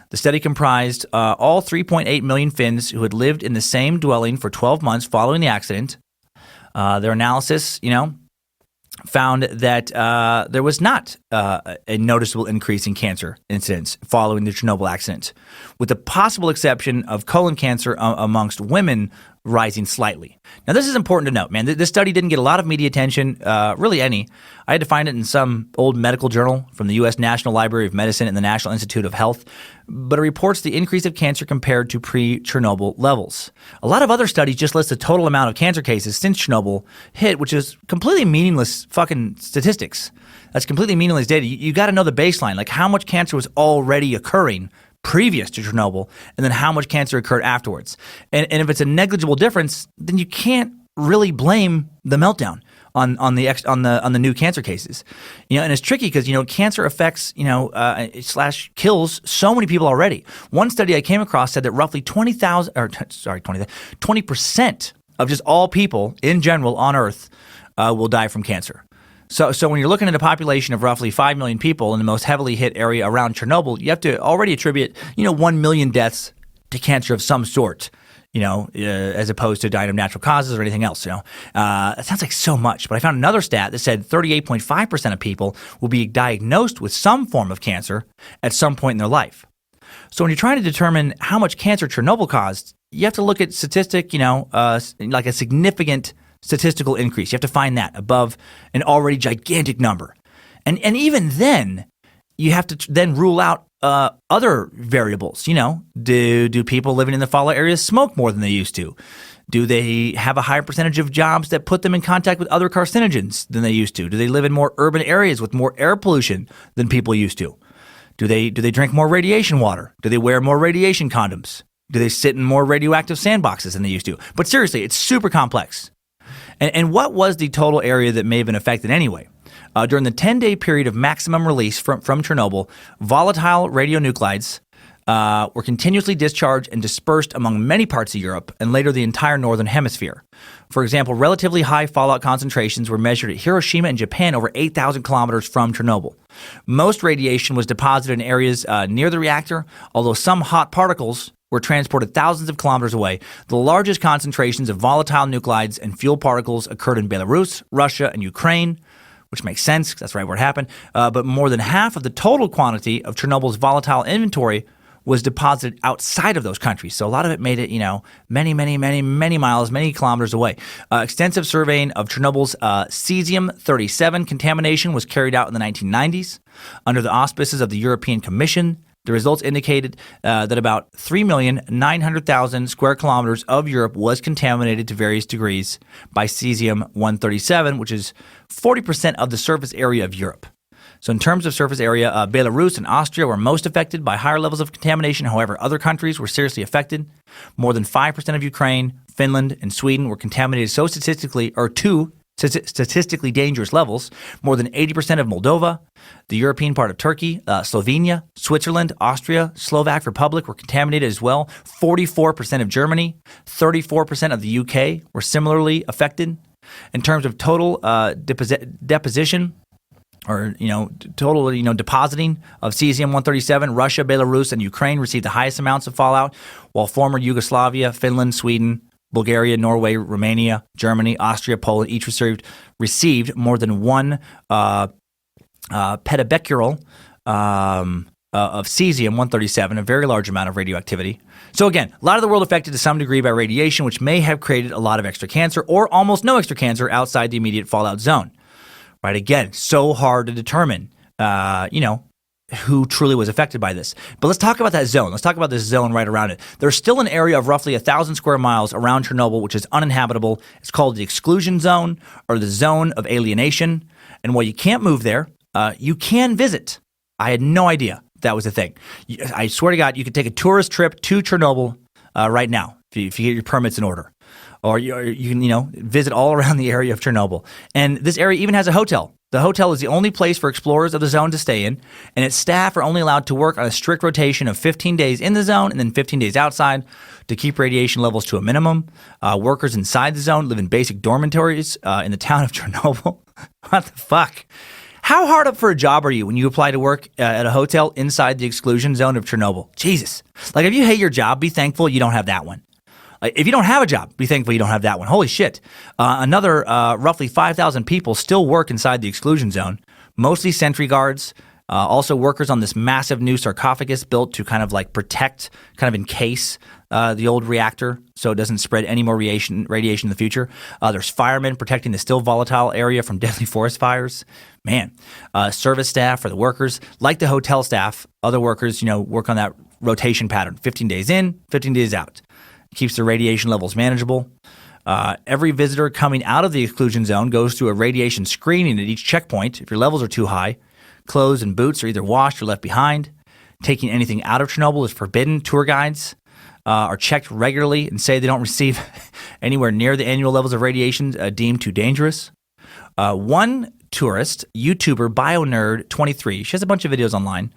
The study comprised all 3.8 million Finns who had lived in the same dwelling for 12 months following the accident. Their analysis, found that there was not a noticeable increase in cancer incidence following the Chernobyl accident, with the possible exception of colon cancer amongst women rising slightly. Now, this is important to note, man. This study didn't get a lot of media attention, really any. I had to find it in some old medical journal from the U.S. National Library of Medicine and the National Institute of Health, but it reports the increase of cancer compared to pre-Chernobyl levels. A lot of other studies just list the total amount of cancer cases since Chernobyl hit, which is completely meaningless fucking statistics. That's completely meaningless data. You got to know the baseline, like how much cancer was already occurring previous to Chernobyl, and then how much cancer occurred afterwards. And if it's a negligible difference, then you can't really blame the meltdown on the new cancer cases. And it's tricky because cancer affects slash kills so many people already. One study I came across said that roughly 20% of just all people in general on Earth will die from cancer. So when you're looking at a population of roughly 5 million people in the most heavily hit area around Chernobyl, you have to already attribute, 1 million deaths to cancer of some sort, as opposed to dying of natural causes or anything else. That sounds like so much. But I found another stat that said 38.5% of people will be diagnosed with some form of cancer at some point in their life. So when you're trying to determine how much cancer Chernobyl caused, you have to look at statistic, like a significant statistical increase. You have to find that above an already gigantic number. And even then, you have to then rule out other variables. Do people living in the fallout areas smoke more than they used to? Do they have a higher percentage of jobs that put them in contact with other carcinogens than they used to? Do they live in more urban areas with more air pollution than people used to? Do they drink more radiation water? Do they wear more radiation condoms? Do they sit in more radioactive sandboxes than they used to? But seriously, it's super complex. And what was the total area that may have been affected anyway? During the 10-day period of maximum release from Chernobyl, volatile radionuclides were continuously discharged and dispersed among many parts of Europe and later the entire northern hemisphere. For example, relatively high fallout concentrations were measured at Hiroshima and Japan over 8,000 kilometers from Chernobyl. Most radiation was deposited in areas near the reactor, although some hot particles were transported thousands of kilometers away. The largest concentrations of volatile nuclides and fuel particles occurred in Belarus, Russia, and Ukraine, which makes sense because that's right where it happened. But more than half of the total quantity of Chernobyl's volatile inventory was deposited outside of those countries. So a lot of it made it, many miles, many kilometers away. Extensive surveying of Chernobyl's cesium-37 contamination was carried out in the 1990s under the auspices of the European Commission. The results indicated that about 3,900,000 square kilometers of Europe was contaminated to various degrees by cesium-137, which is 40% of the surface area of Europe. So in terms of surface area, Belarus and Austria were most affected by higher levels of contamination. However, other countries were seriously affected. More than 5% of Ukraine, Finland, and Sweden were contaminated to statistically dangerous levels. More than 80% of Moldova, the European part of Turkey, Slovenia, Switzerland, Austria, Slovak Republic were contaminated as well. 44% of Germany, 34% of the UK were similarly affected. In terms of total deposition, or depositing of cesium-137, Russia, Belarus, and Ukraine received the highest amounts of fallout, while former Yugoslavia, Finland, Sweden, Bulgaria, Norway, Romania, Germany, Austria, Poland each received more than one petabecquerel of cesium-137, a very large amount of radioactivity. So again, a lot of the world affected to some degree by radiation, which may have created a lot of extra cancer or almost no extra cancer outside the immediate fallout zone. Right? Again, so hard to determine, who truly was affected by this. But let's talk about that zone. Let's talk about this zone right around it. There's still an area of roughly 1,000 square miles around Chernobyl, which is uninhabitable. It's called the exclusion zone or the zone of alienation. And while you can't move there, you can visit. I had no idea that was a thing. I swear to God, you could take a tourist trip to Chernobyl right now if you get your permits in order. Or you can, visit all around the area of Chernobyl. And this area even has a hotel. The hotel is the only place for explorers of the zone to stay in, and its staff are only allowed to work on a strict rotation of 15 days in the zone and then 15 days outside to keep radiation levels to a minimum. Workers inside the zone live in basic dormitories in the town of Chernobyl. What the fuck? How hard up for a job are you when you apply to work at a hotel inside the exclusion zone of Chernobyl? Jesus. Like, if you hate your job, be thankful you don't have that one. If you don't have a job, be thankful you don't have that one. Holy shit. Another roughly 5,000 people still work inside the exclusion zone, mostly sentry guards, also workers on this massive new sarcophagus built to kind of like protect, kind of encase the old reactor so it doesn't spread any more radiation in the future. There's firemen protecting the still volatile area from deadly forest fires. Man, service staff for the workers, like the hotel staff, other workers, work on that rotation pattern, 15 days in, 15 days out. Keeps the radiation levels manageable. Every visitor coming out of the exclusion zone goes through a radiation screening at each checkpoint. If your levels are too high, clothes and boots are either washed or left behind. Taking anything out of Chernobyl is forbidden. Tour guides are checked regularly and say they don't receive anywhere near the annual levels of radiation deemed too dangerous. One tourist, YouTuber BioNerd23, she has a bunch of videos online,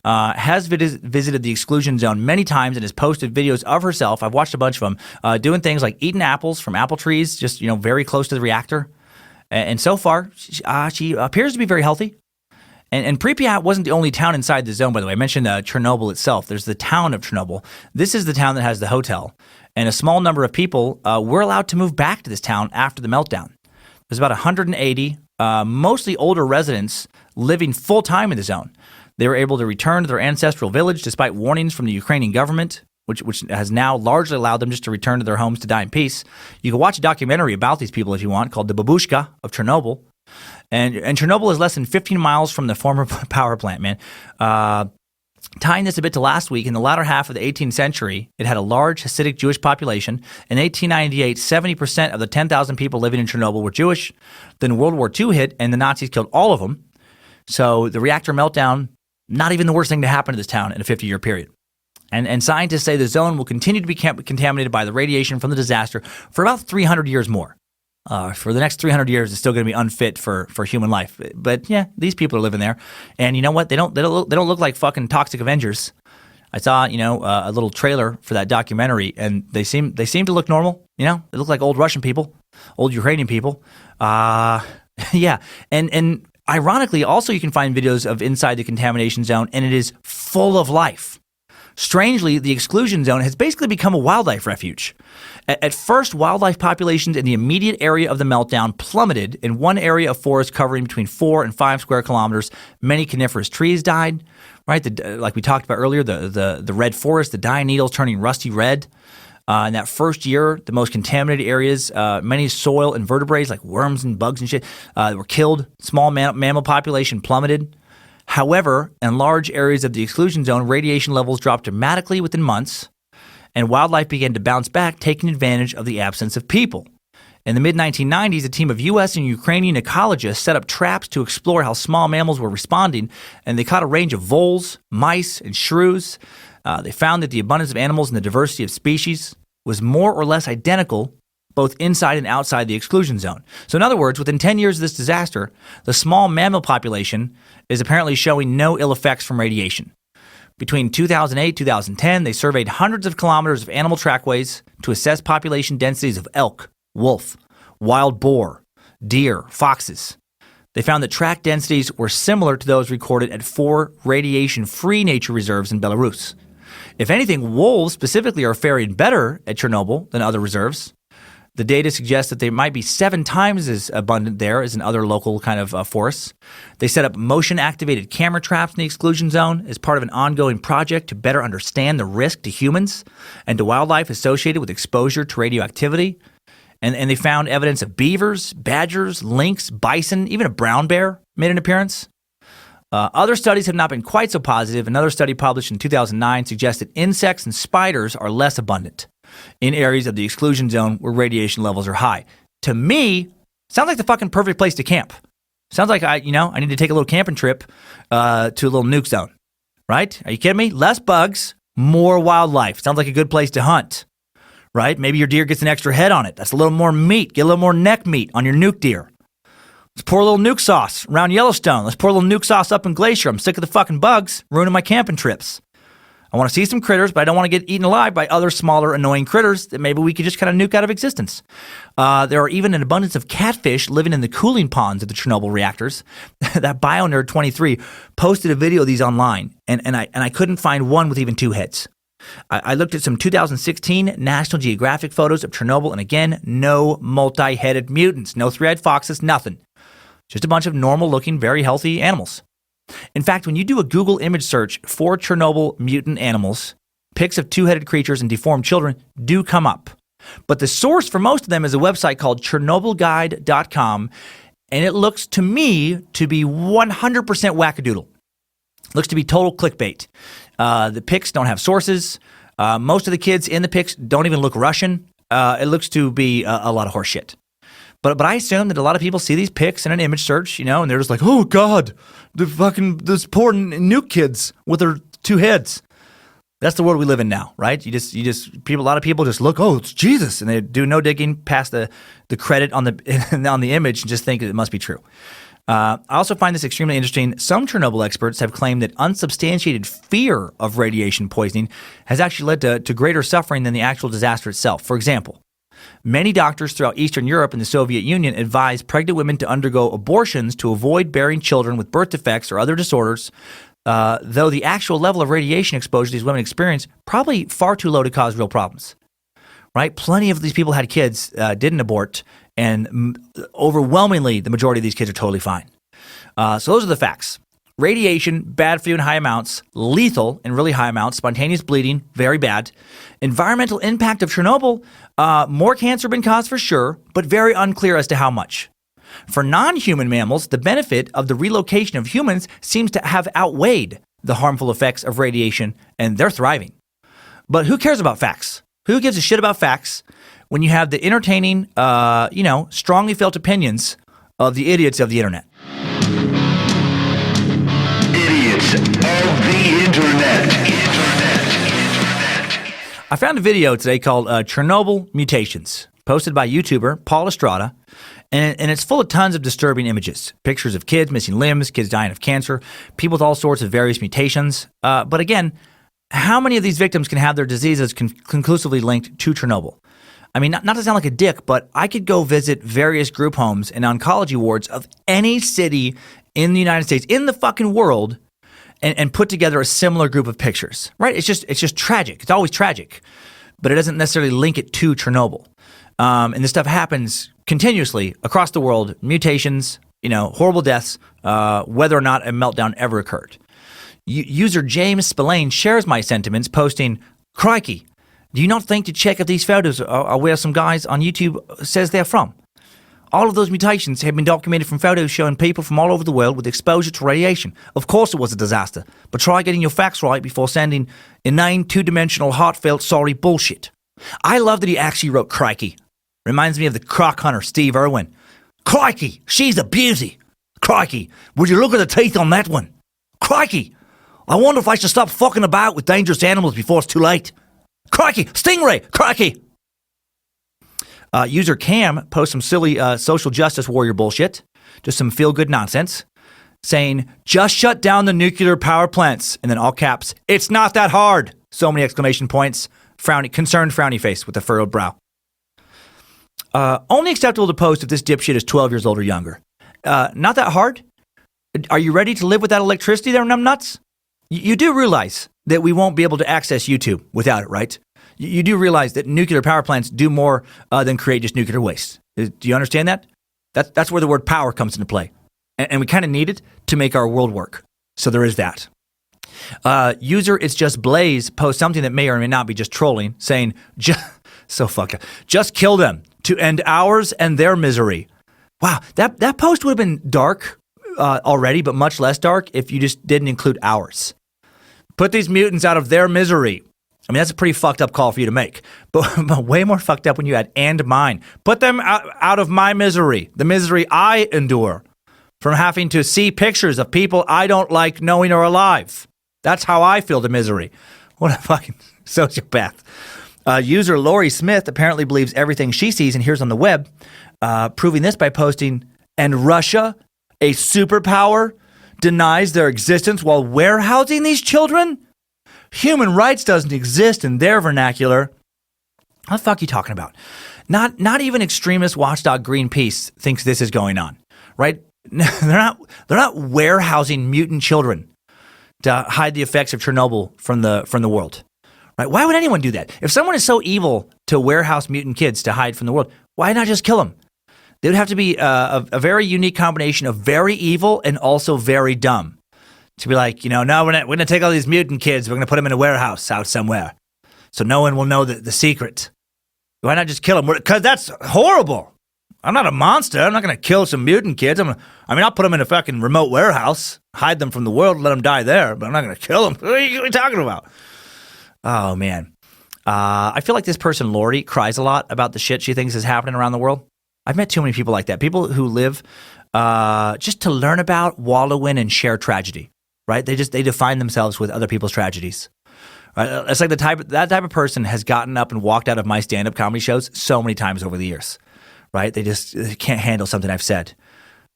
has visited the exclusion zone many times and has posted videos of herself. I've watched a bunch of them, doing things like eating apples from apple trees, just, very close to the reactor. And so far, she appears to be very healthy. And Pripyat wasn't the only town inside the zone, by the way. I mentioned Chernobyl itself. There's the town of Chernobyl. This is the town that has the hotel. And a small number of people were allowed to move back to this town after the meltdown. There's about 180, mostly older residents living full-time in the zone. They were able to return to their ancestral village despite warnings from the Ukrainian government, which has now largely allowed them just to return to their homes to die in peace. You can watch a documentary about these people if you want, called The Babushka of Chernobyl. And Chernobyl is less than 15 miles from the former power plant, man. Tying this a bit to last week, in the latter half of the 18th century, it had a large Hasidic Jewish population. In 1898, 70% of the 10,000 people living in Chernobyl were Jewish. Then World War II hit, and the Nazis killed all of them. So the reactor meltdown, not even the worst thing to happen to this town in a 50-year period. And scientists say the zone will continue to be contaminated by the radiation from the disaster for about 300 years more. For the next 300 years, it's still going to be unfit for human life. But yeah, these people are living there, and you know what? They don't look like fucking toxic Avengers. I saw a little trailer for that documentary, and they seem to look normal. They look like old Russian people, old Ukrainian people. Yeah, and ironically, also you can find videos of inside the contamination zone, and it is full of life. Strangely, the exclusion zone has basically become a wildlife refuge. At first, wildlife populations in the immediate area of the meltdown plummeted. In one area of forest covering between 4 and 5 square kilometers, many coniferous trees died. Right, like we talked about earlier, the red forest, the dying needles turning rusty red. In that first year, the most contaminated areas, many soil invertebrates like worms and bugs and shit were killed. Small mammal population plummeted. However, in large areas of the exclusion zone, radiation levels dropped dramatically within months, and wildlife began to bounce back, taking advantage of the absence of people. In the mid-1990s, a team of U.S. and Ukrainian ecologists set up traps to explore how small mammals were responding, and they caught a range of voles, mice, and shrews. They found that the abundance of animals and the diversity of species was more or less identical both inside and outside the exclusion zone. So in other words, within 10 years of this disaster, the small mammal population is apparently showing no ill effects from radiation. Between 2008 and 2010, they surveyed hundreds of kilometers of animal trackways to assess population densities of elk, wolf, wild boar, deer, foxes. They found that track densities were similar to those recorded at 4 radiation-free nature reserves in Belarus. If anything, wolves specifically are faring better at Chernobyl than other reserves. The data suggests that they might be 7 times as abundant there as in other local kind of forests. They set up motion-activated camera traps in the exclusion zone as part of an ongoing project to better understand the risk to humans and to wildlife associated with exposure to radioactivity. And they found evidence of beavers, badgers, lynx, bison, even a brown bear made an appearance. Other studies have not been quite so positive. Another study published in 2009 suggests that insects and spiders are less abundant in areas of the exclusion zone where radiation levels are high. To me, sounds like the fucking perfect place to camp. Sounds like I need to take a little camping trip to a little nuke zone, right? Are you kidding me? Less bugs, more wildlife. Sounds like a good place to hunt, right? Maybe your deer gets an extra head on it. That's a little more meat. Get a little more neck meat on your nuke deer. Let's pour a little nuke sauce around Yellowstone. Let's pour a little nuke sauce up in Glacier. I'm sick of the fucking bugs ruining my camping trips. I want to see some critters, but I don't want to get eaten alive by other smaller, annoying critters that maybe we could just kind of nuke out of existence. There are even an abundance of catfish living in the cooling ponds of the Chernobyl reactors. That BioNerd23 posted a video of these online, and I couldn't find one with even 2 heads. I looked at some 2016 National Geographic photos of Chernobyl, and again, no multi-headed mutants, no 3-eyed foxes, nothing. Just a bunch of normal-looking, very healthy animals. In fact, when you do a Google image search for Chernobyl mutant animals, pics of two-headed creatures and deformed children do come up. But the source for most of them is a website called ChernobylGuide.com, and it looks to me to be 100% wackadoodle. Looks to be total clickbait. The pics don't have sources. Most of the kids in the pics don't even look Russian. It looks to be a lot of horseshit. But I assume that a lot of people see these pics in an image search, and they're just like, oh God, those poor nuke kids with their two heads. That's the world we live in now, right? A lot of people just look, oh, it's Jesus, and they do no digging past the credit on the image and just think that it must be true. I also find this extremely interesting. Some Chernobyl experts have claimed that unsubstantiated fear of radiation poisoning has actually led to greater suffering than the actual disaster itself. For example, many doctors throughout Eastern Europe and the Soviet Union advise pregnant women to undergo abortions to avoid bearing children with birth defects or other disorders, though the actual level of radiation exposure these women experience probably far too low to cause real problems. Right? Plenty of these people had kids, didn't abort, and overwhelmingly the majority of these kids are totally fine. So those are the facts. Radiation, bad for you in high amounts. Lethal in really high amounts. Spontaneous bleeding, very bad. Environmental impact of Chernobyl, more cancer been caused for sure, but very unclear as to how much. For non-human mammals, the benefit of the relocation of humans seems to have outweighed the harmful effects of radiation, and they're thriving. But who cares about facts? Who gives a shit about facts when you have the entertaining, strongly felt opinions of the idiots of the internet? Idiots of the internet. I found a video today called Chernobyl Mutations, posted by YouTuber Paul Estrada, and it's full of tons of disturbing images. Pictures of kids missing limbs, kids dying of cancer, people with all sorts of various mutations. But again, how many of these victims can have their diseases conclusively linked to Chernobyl? I mean, not to sound like a dick, but I could go visit various group homes and oncology wards of any city in the United States, in the fucking world, and put together a similar group of pictures, right? It's just tragic. It's always tragic, but it doesn't necessarily link it to Chernobyl. And this stuff happens continuously across the world, mutations, horrible deaths, whether or not a meltdown ever occurred. User James Spillane shares my sentiments, posting, "Crikey, do you not think to check if these photos are where some guys on YouTube says they're from? All of those mutations have been documented from photos showing people from all over the world with exposure to radiation. Of course it was a disaster, but try getting your facts right before sending inane, two-dimensional, heartfelt, sorry bullshit." I love that he actually wrote crikey. Reminds me of the croc hunter, Steve Irwin. "Crikey, she's a beauty. Crikey, would you look at the teeth on that one? Crikey, I wonder if I should stop fucking about with dangerous animals before it's too late. Crikey, stingray, crikey." User Cam posts some silly social justice warrior bullshit, just some feel-good nonsense, saying, "Just shut down the nuclear power plants," and then all caps, "It's not that hard." So many exclamation points, concerned frowny face with a furrowed brow. Only acceptable to post if this dipshit is 12 years old or younger. Not that hard? Are you ready to live without electricity there, numbnuts? You do realize that we won't be able to access YouTube without it, right? You do realize that nuclear power plants do more than create just nuclear waste. Do you understand that? That's where the word power comes into play. And we kind of need it to make our world work. So there is that. User It's Just Blaze posts something that may or may not be just trolling, saying, "Just kill them to end ours and their misery." Wow, that post would have been dark already, but much less dark if you just didn't include ours. Put these mutants out of their misery. I mean, that's a pretty fucked up call for you to make, but way more fucked up when you add "and mine." Put them out of my misery, the misery I endure from having to see pictures of people I don't like knowing are alive. That's how I feel the misery. What a fucking sociopath. User Lori Smith apparently believes everything she sees and hears on the web, proving this by posting, "And Russia, a superpower, denies their existence while warehousing these children? Human rights doesn't exist in their vernacular." What the fuck are you talking about? Not even extremist watchdog Greenpeace thinks this is going on, right? They're not warehousing mutant children to hide the effects of Chernobyl from the world. Right? Why would anyone do that? If someone is so evil to warehouse mutant kids to hide from the world, why not just kill them? They would have to be a very unique combination of very evil and also very dumb to be like, no, we're going to take all these mutant kids, we're going to put them in a warehouse out somewhere. so no one will know the secret. Why not just kill them? Because that's horrible. I'm not a monster. I'm not going to kill some mutant kids. I'll put them in a fucking remote warehouse, hide them from the world, let them die there, but I'm not going to kill them. What are you talking about? Oh, man. I feel like this person, Lori, cries a lot about the shit she thinks is happening around the world. I've met too many people like that. People who live just to learn about, wallow in, and share tragedy, right? They define themselves with other people's tragedies. Right? It's like that type of person has gotten up and walked out of my stand-up comedy shows so many times over the years, right? They can't handle something I've said.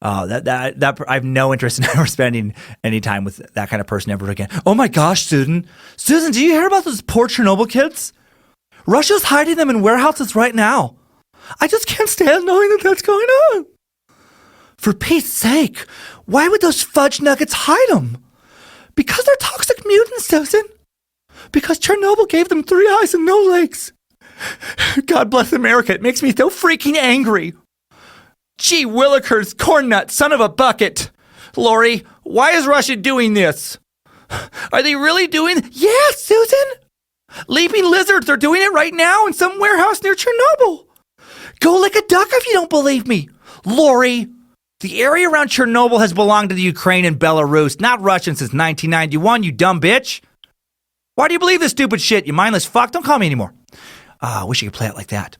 That I have no interest in ever spending any time with that kind of person ever again. Oh my gosh, Susan, do you hear about those poor Chernobyl kids? Russia's hiding them in warehouses right now. I just can't stand knowing that that's going on. For Pete's sake, why would those fudge nuggets hide them? Because they're toxic mutants, Susan. Because Chernobyl gave them 3 eyes and no legs. God bless America. It makes me so freaking angry. Gee willikers, corn nut, son of a bucket. Lori, why is Russia doing this? Are they really doing? Yeah, Susan. Leaping lizards are doing it right now in some warehouse near Chernobyl. Go lick a duck if you don't believe me. Lori, the area around Chernobyl has belonged to the Ukraine and Belarus, not Russia since 1991, you dumb bitch. Why do you believe this stupid shit, you mindless fuck? Don't call me anymore. I wish you could play it like that.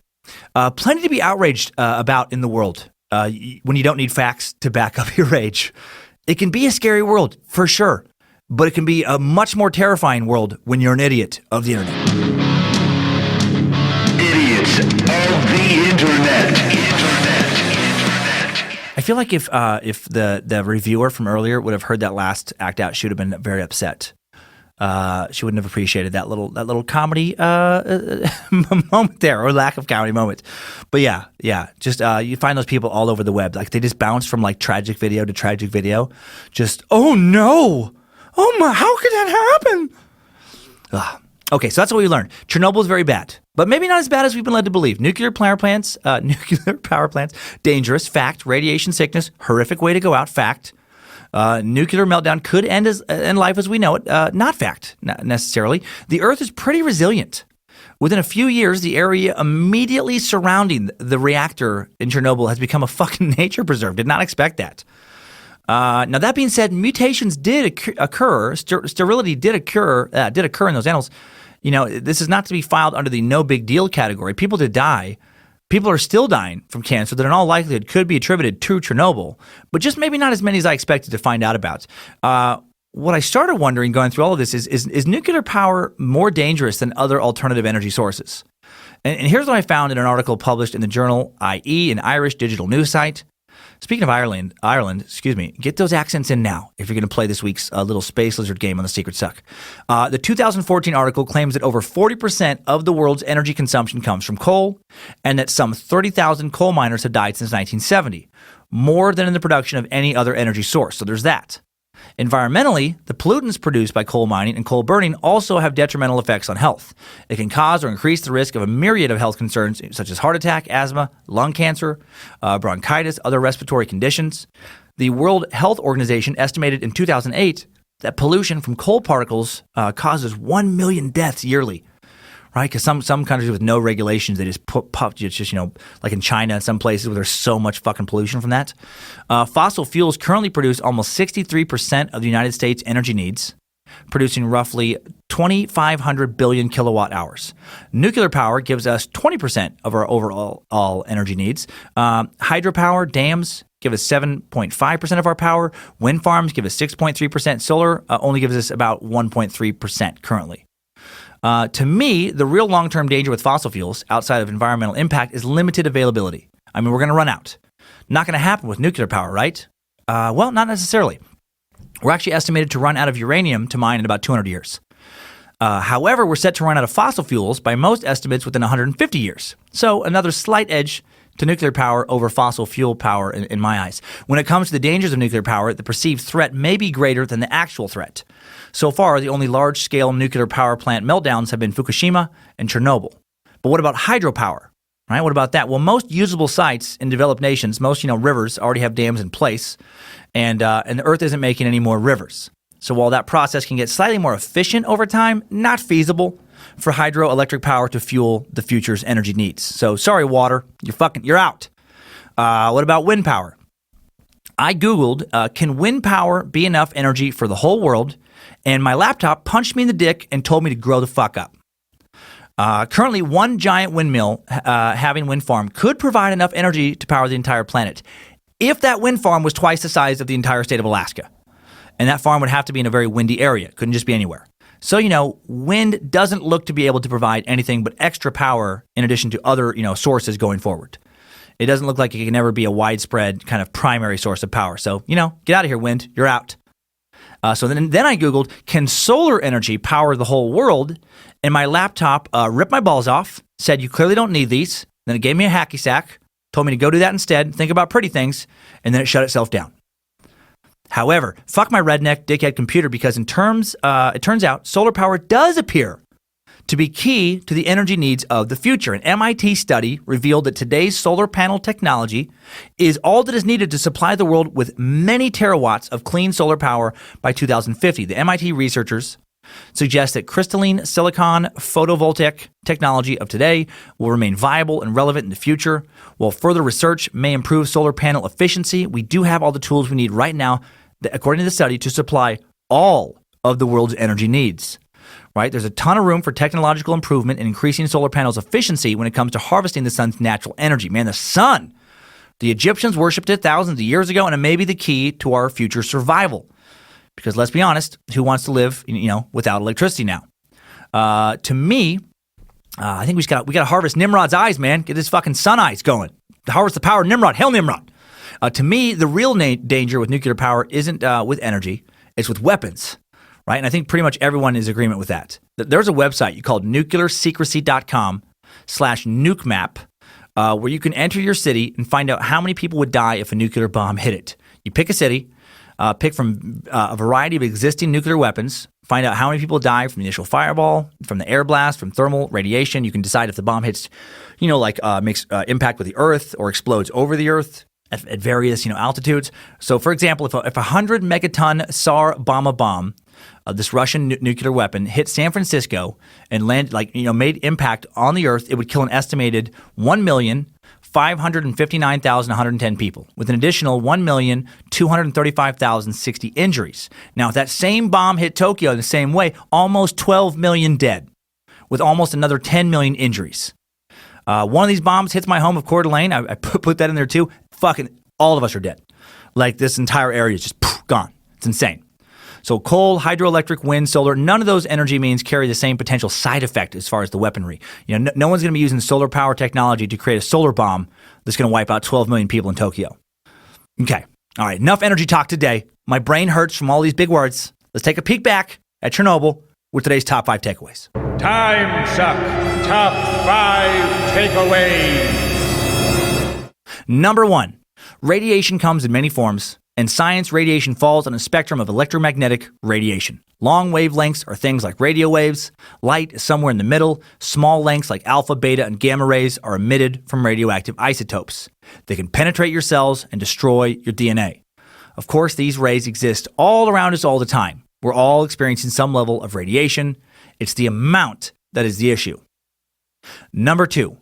Plenty to be outraged about in the world when you don't need facts to back up your rage. It can be a scary world, for sure, but it can be a much more terrifying world when you're an idiot of the internet. Idiots of the internet. I feel like if the reviewer from earlier would have heard that last act out, she would have been very upset. She wouldn't have appreciated that little comedy moment there, or lack of comedy moment. But yeah, just you find those people all over the web. Like they just bounce from like tragic video to tragic video. Just oh no, oh my, how could that happen? Okay, so that's what we learned. Chernobyl is very bad, but maybe not as bad as we've been led to believe. Nuclear power plants, dangerous. Fact. Radiation sickness, horrific way to go out. Fact. Nuclear meltdown could end in life as we know it. Not fact, not necessarily. The Earth is pretty resilient. Within a few years, the area immediately surrounding the reactor in Chernobyl has become a fucking nature preserve. Did not expect that. Now, that being said, mutations did occur. Sterility did occur in those animals. You know, this is not to be filed under the no big deal category. People did die. People are still dying from cancer that in all likelihood could be attributed to Chernobyl, but just maybe not as many as I expected to find out about. What I started wondering going through all of this is nuclear power more dangerous than other alternative energy sources? And here's what I found in an article published in the journal IE, an Irish digital news site. Speaking of Ireland, get those accents in now if you're going to play this week's little Space Lizard game on the Secret Suck. The 2014 article claims that over 40% of the world's energy consumption comes from coal, and that some 30,000 coal miners have died since 1970, more than in the production of any other energy source. So there's that. Environmentally, the pollutants produced by coal mining and coal burning also have detrimental effects on health. It can cause or increase the risk of a myriad of health concerns such as heart attack, asthma, lung cancer, bronchitis, other respiratory conditions. The World Health Organization estimated in 2008 that pollution from coal particles causes 1 million deaths yearly. Right, because some countries with no regulations, they just like in China and some places where there's so much fucking pollution from that. Fossil fuels currently produce almost 63% of the United States' energy needs, producing roughly 2,500 billion kilowatt hours. Nuclear power gives us 20% of our overall energy needs. Hydropower, dams give us 7.5% of our power. Wind farms give us 6.3%. Solar only gives us about 1.3% currently. To me, the real long-term danger with fossil fuels, outside of environmental impact, is limited availability. I mean, we're going to run out. Not going to happen with nuclear power, right? Well, not necessarily. We're actually estimated to run out of uranium to mine in about 200 years. However, we're set to run out of fossil fuels by most estimates within 150 years. So another slight edge to nuclear power over fossil fuel power in my eyes. When it comes to the dangers of nuclear power, the perceived threat may be greater than the actual threat. So far, the only large-scale nuclear power plant meltdowns have been Fukushima and Chernobyl. But what about hydropower? Right? What about that? Well, most usable sites in developed nations, most rivers already have dams in place, and the Earth isn't making any more rivers. So while that process can get slightly more efficient over time, not feasible. for hydroelectric power to fuel the future's energy needs. So sorry, water, you're out. What about wind power? I Googled, can wind power be enough energy for the whole world? And my laptop punched me in the dick and told me to grow the fuck up. Currently, one giant windmill having wind farm could provide enough energy to power the entire planet if that wind farm was twice the size of the entire state of Alaska. And that farm would have to be in a very windy area. Couldn't just be anywhere. So, wind doesn't look to be able to provide anything but extra power in addition to other, sources going forward. It doesn't look like it can ever be a widespread kind of primary source of power. So, get out of here, wind. You're out. So then I Googled, can solar energy power the whole world? And my laptop ripped my balls off, said, you clearly don't need these. Then it gave me a hacky sack, told me to go do that instead, think about pretty things, and then it shut itself down. However, fuck my redneck dickhead computer, because it turns out solar power does appear to be key to the energy needs of the future. An MIT study revealed that today's solar panel technology is all that is needed to supply the world with many terawatts of clean solar power by 2050. The MIT researchers suggest that crystalline silicon photovoltaic technology of today will remain viable and relevant in the future. While further research may improve solar panel efficiency, we do have all the tools we need right now, according to the study, to supply all of the world's energy needs. Right? There's a ton of room for technological improvement and increasing solar panels' efficiency when it comes to harvesting the sun's natural energy. Man, the sun! The Egyptians worshipped it thousands of years ago, and it may be the key to our future survival. Because let's be honest, who wants to live, without electricity now? To me, I think we got to harvest Nimrod's eyes, man. Get his fucking sun eyes going. Harvest the power of Nimrod. Hell, Nimrod. To me, the real danger with nuclear power isn't with energy; it's with weapons. Right? And I think pretty much everyone is in agreement with that. There's a website called nuclearsecrecy.com/nukemap where you can enter your city and find out how many people would die if a nuclear bomb hit it. You pick a city, pick from a variety of existing nuclear weapons, find out how many people die from the initial fireball, from the air blast, from thermal radiation. You can decide if the bomb hits, makes impact with the earth or explodes over the earth at various, altitudes. So, for example, if a 100 megaton Tsar Bomba bomb, this Russian nuclear weapon, hit San Francisco and made impact on the earth, it would kill an estimated 1,559,110 people, with an additional 1,235,060 injuries. Now, if that same bomb hit Tokyo in the same way, almost 12 million dead, with almost another 10 million injuries. One of these bombs hits my home of Coeur d'Alene. I put that in there too. Fucking all of us are dead. Like, this entire area is just gone. It's insane. So coal, hydroelectric, wind, solar, none of those energy means carry the same potential side effect as far as the weaponry. No one's going to be using solar power technology to create a solar bomb that's going to wipe out 12 million people in Tokyo. Okay. All right. Enough energy talk today. My brain hurts from all these big words. Let's take a peek back at Chernobyl with today's top 5 takeaways. Timesuck Top 5 Takeaways. Number 1, radiation comes in many forms. In science, radiation falls on a spectrum of electromagnetic radiation. Long wavelengths are things like radio waves. Light is somewhere in the middle. Small lengths like alpha, beta, and gamma rays are emitted from radioactive isotopes. They can penetrate your cells and destroy your DNA. Of course, these rays exist all around us all the time. We're all experiencing some level of radiation. It's the amount that is the issue. Number 2.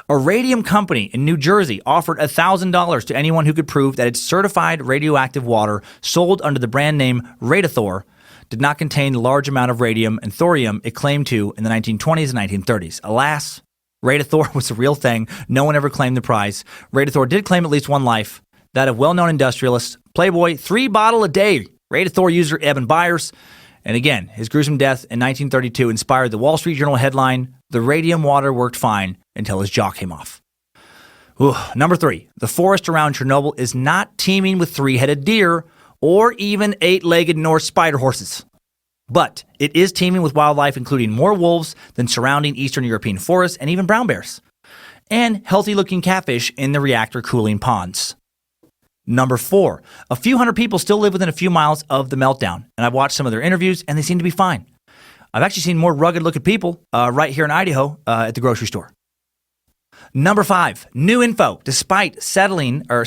A radium company in New Jersey offered $1,000 to anyone who could prove that its certified radioactive water sold under the brand name Radiathor did not contain the large amount of radium and thorium it claimed to in the 1920s and 1930s. Alas, Radiathor was a real thing. No one ever claimed the prize. Radiathor did claim at least one life, that of well-known industrialist, Playboy, 3-bottle-a-day Radiathor user Evan Byers. And again, his gruesome death in 1932 inspired the Wall Street Journal headline, "The radium water worked fine until his jaw came off." Ooh. Number 3, the forest around Chernobyl is not teeming with 3-headed deer or even 8-legged Norse spider horses. But it is teeming with wildlife, including more wolves than surrounding Eastern European forests and even brown bears, and healthy-looking catfish in the reactor cooling ponds. Number 4, a few hundred people still live within a few miles of the meltdown, and I've watched some of their interviews, and they seem to be fine. I've actually seen more rugged-looking people right here in Idaho at the grocery store. Number 5, new info. Despite setting a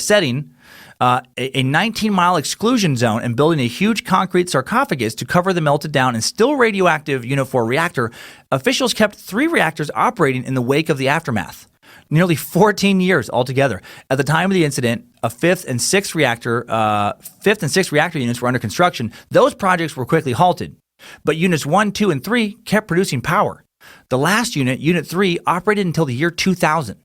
19-mile exclusion zone and building a huge concrete sarcophagus to cover the melted down and still radioactive Unit 4 reactor, officials kept 3 reactors operating in the wake of the aftermath. Nearly 14 years altogether. At the time of the incident, a fifth and sixth reactor units were under construction. Those projects were quickly halted, but units 1, 2, and 3 kept producing power. The last unit, Unit 3, operated until the year 2000,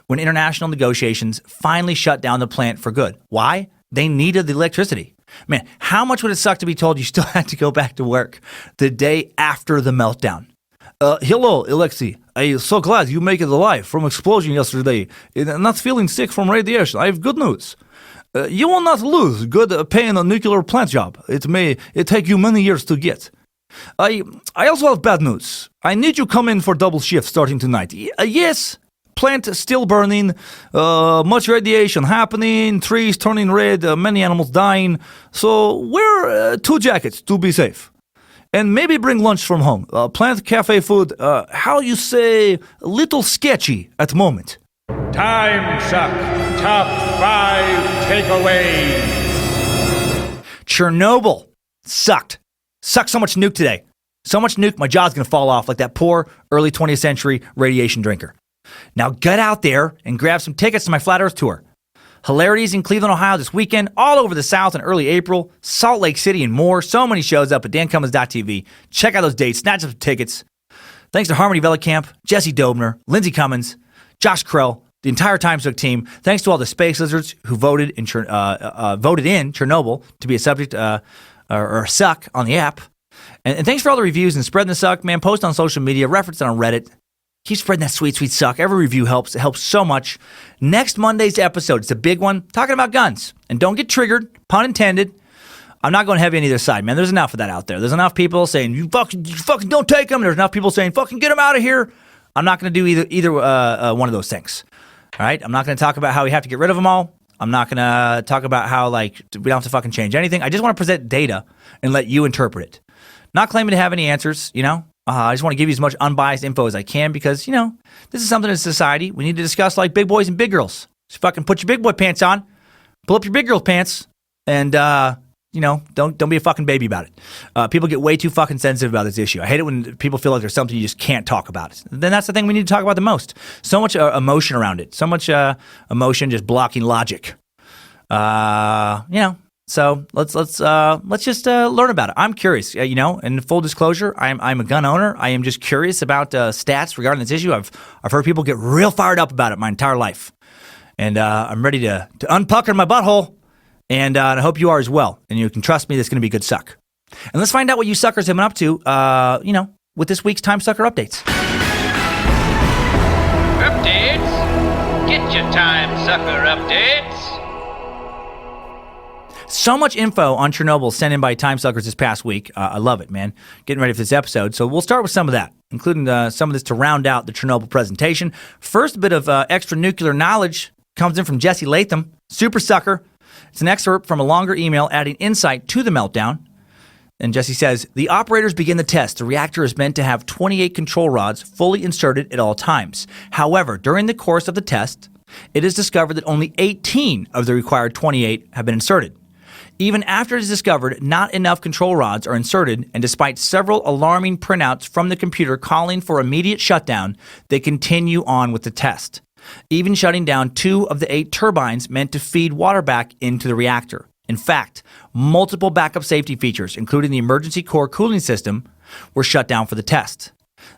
when international negotiations finally shut down the plant for good. Why? They needed the electricity. Man, how much would it suck to be told you still had to go back to work the day after the meltdown? Hello, Alexei. I'm so glad you make it alive from explosion yesterday and not feeling sick from radiation. I have good news. You will not lose good paying a nuclear plant job. It take you many years to get. I also have bad news. I need you come in for double shift starting tonight. Yes, plant still burning, much radiation happening, trees turning red, many animals dying. So wear 2 jackets to be safe. And maybe bring lunch from home. Plant cafe food, how you say, a little sketchy at the moment. Timesuck Top 5 Takeaways. Chernobyl sucked. Sucked so much nuke today. So much nuke, my jaw's going to fall off like that poor early 20th century radiation drinker. Now get out there and grab some tickets to my Flat Earth tour. Hilarities in Cleveland, Ohio this weekend, all over the South in early April, Salt Lake City and more. So many shows up at dancummins.tv. Check out those dates, snatch up some tickets. Thanks to Harmony Velicamp, Jesse Dobner, Lindsey Cummins, Josh Krell, the entire Timesuck team. Thanks to all the space lizards who voted in Chernobyl to be a subject or a suck on the app. And thanks for all the reviews and spreading the suck, man. Post on social media, reference it on Reddit. Keep spreading that sweet, sweet suck. Every review helps. It helps so much. Next Monday's episode, it's a big one, talking about guns. And don't get triggered, pun intended. I'm not going heavy on either side, man. There's enough of that out there. There's enough people saying, you fucking don't take them. There's enough people saying, fucking get them out of here. I'm not going to do either one of those things. All right? I'm not going to talk about how we have to get rid of them all. I'm not going to talk about how, we don't have to fucking change anything. I just want to present data and let you interpret it. Not claiming to have any answers, I just want to give you as much unbiased info as I can because, this is something in society we need to discuss like big boys and big girls. Just fucking put your big boy pants on, pull up your big girl pants, and, don't be a fucking baby about it. People get way too fucking sensitive about this issue. I hate it when people feel like there's something you just can't talk about. Then that's the thing we need to talk about the most. So much emotion around it. So much emotion just blocking logic. So let's just learn about it. I'm curious, and full disclosure, I'm a gun owner. I am just curious about stats regarding this issue. I've heard people get real fired up about it my entire life. And I'm ready to unpucker my butthole, and I hope you are as well. And you can trust me, this is going to be a good suck. And let's find out what you suckers have been up to, with this week's Timesucker updates. Updates? Get your Timesucker updates. So much info on Chernobyl sent in by Timesuckers this past week. I love it, man. Getting ready for this episode. So we'll start with some of that, including some of this to round out the Chernobyl presentation. First bit of extra nuclear knowledge comes in from Jesse Latham, super sucker. It's an excerpt from a longer email adding insight to the meltdown. And Jesse says, the operators begin the test. The reactor is meant to have 28 control rods fully inserted at all times. However, during the course of the test, it is discovered that only 18 of the required 28 have been inserted. Even after it is discovered, not enough control rods are inserted, and despite several alarming printouts from the computer calling for immediate shutdown, they continue on with the test, even shutting down 2 of the 8 turbines meant to feed water back into the reactor. In fact, multiple backup safety features, including the emergency core cooling system, were shut down for the test.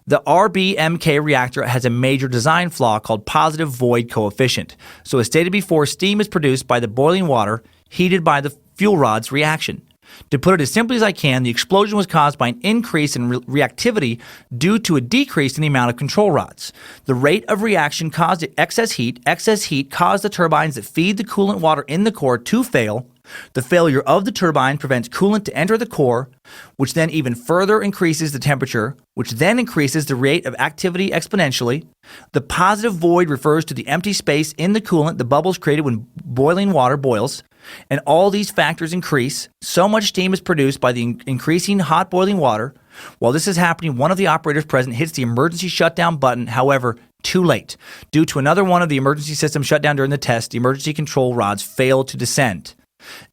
The RBMK reactor has a major design flaw called positive void coefficient. So as stated before, steam is produced by the boiling water heated by the fuel rod's reaction. To put it as simply as I can, the explosion was caused by an increase in reactivity due to a decrease in the amount of control rods. The rate of reaction caused excess heat. Excess heat caused the turbines that feed the coolant water in the core to fail. The failure of the turbine prevents coolant to enter the core, which then even further increases the temperature, which then increases the rate of activity exponentially. The positive void refers to the empty space in the coolant the bubbles created when boiling water boils. And all these factors increase. So much steam is produced by the increasing hot boiling water. While this is happening, one of the operators present hits the emergency shutdown button. However, Too late. Due to another one of the emergency systems shut down during the test, the emergency control rods failed to descend.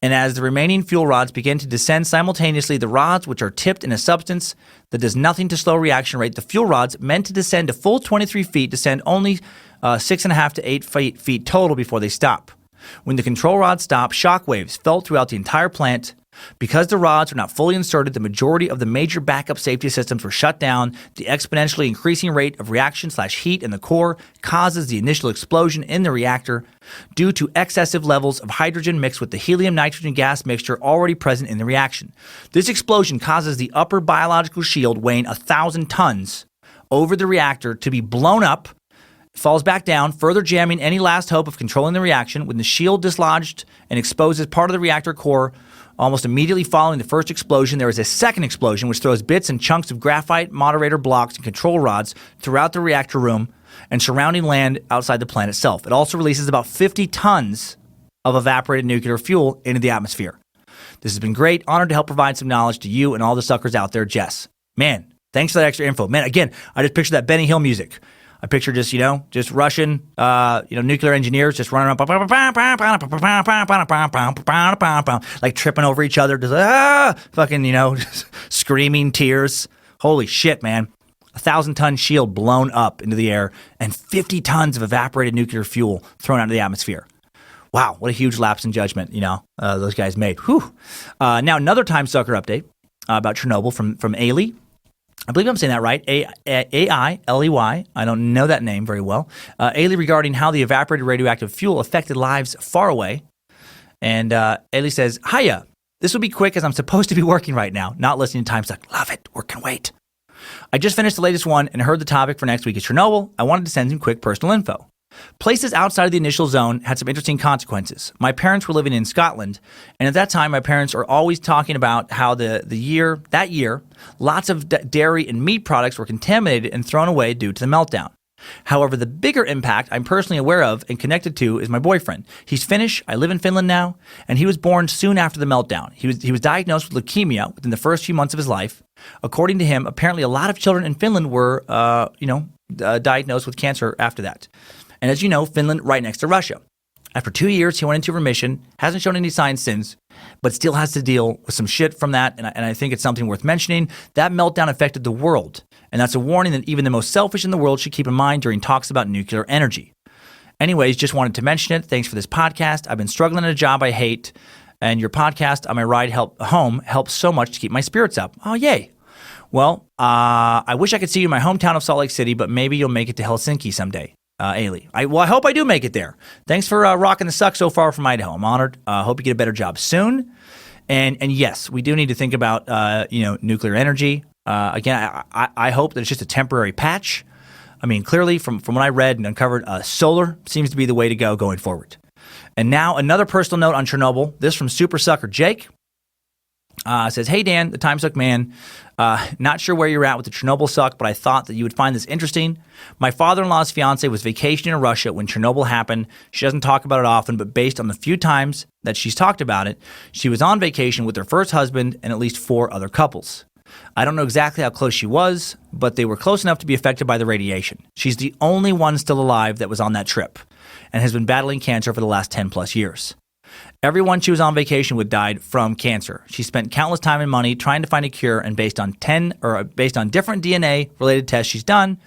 And as the remaining fuel rods begin to descend simultaneously, the rods, which are tipped in a substance that does nothing to slow reaction rate, the fuel rods meant to descend a full 23 feet descend only 6.5 to 8 feet total before they stop. When the control rods stopped, shock waves felt throughout the entire plant. Because the rods were not fully inserted, the majority of the major backup safety systems were shut down. The exponentially increasing rate of reaction/heat in the core causes the initial explosion in the reactor due to excessive levels of hydrogen mixed with the helium-nitrogen gas mixture already present in the reaction. This explosion causes the upper biological shield weighing 1,000 tons over the reactor to be blown up, falls back down, further jamming any last hope of controlling the reaction. When the shield dislodged and exposes part of the reactor core, almost immediately following the first explosion, there is a second explosion which throws bits and chunks of graphite moderator blocks and control rods throughout the reactor room and surrounding land outside the plant itself. It also releases about 50 tons of evaporated nuclear fuel into the atmosphere. This has been great. Honored to help provide some knowledge to you and all the suckers out there. Jess, man, thanks for that extra info. Man, again, I just picture that Benny Hill music. I picture just Russian, nuclear engineers just running around, like tripping over each other, just just screaming tears. Holy shit, man. 1,000-ton shield blown up into the air and 50 tons of evaporated nuclear fuel thrown out into the atmosphere. Wow, what a huge lapse in judgment, those guys made. Whew. Now, another Timesucker update about Chernobyl from Ailey. I believe I'm saying that right. A-I-L-E-Y. I don't know that name very well. Ailey regarding how the evaporated radioactive fuel affected lives far away. And Ailey says, hiya. This will be quick as I'm supposed to be working right now, not listening to Timesuck. Love it. Work can wait. I just finished the latest one and heard the topic for next week is Chernobyl. I wanted to send some quick personal info. Places outside of the initial zone had some interesting consequences. My parents were living in Scotland, and at that time, my parents are always talking about how that year, lots of dairy and meat products were contaminated and thrown away due to the meltdown. However, the bigger impact I'm personally aware of and connected to is my boyfriend. He's Finnish. I live in Finland now, and he was born soon after the meltdown. He was diagnosed with leukemia within the first few months of his life. According to him, apparently a lot of children in Finland were, diagnosed with cancer after that. And as you know, Finland right next to Russia. After 2 years, he went into remission, hasn't shown any signs since, but still has to deal with some shit from that. And I think it's something worth mentioning. That meltdown affected the world. And that's a warning that even the most selfish in the world should keep in mind during talks about nuclear energy. Anyways, just wanted to mention it. Thanks for this podcast. I've been struggling at a job I hate, and your podcast on my ride home helps so much to keep my spirits up. Oh, yay. Well, I wish I could see you in my hometown of Salt Lake City, but maybe you'll make it to Helsinki someday. Ailey. I hope I do make it there. Thanks for rocking the suck so far from Idaho. I'm honored. Hope you get a better job soon. And yes, we do need to think about nuclear energy. Again, I hope that it's just a temporary patch. I mean, clearly from what I read and uncovered, solar seems to be the way to go going forward. And now another personal note on Chernobyl. This from Super Sucker Jake. Says, hey, Dan, the Timesuck man. Not sure where you're at with the Chernobyl suck, but I thought that you would find this interesting. My father-in-law's fiance was vacationing in Russia when Chernobyl happened. She doesn't talk about it often, but based on the few times that she's talked about it, she was on vacation with her first husband and at least 4 other couples. I don't know exactly how close she was, but they were close enough to be affected by the radiation. She's the only one still alive that was on that trip and has been battling cancer for the last 10 plus years. Everyone she was on vacation with died from cancer. She spent countless time and money trying to find a cure, and based on different DNA-related tests she's done,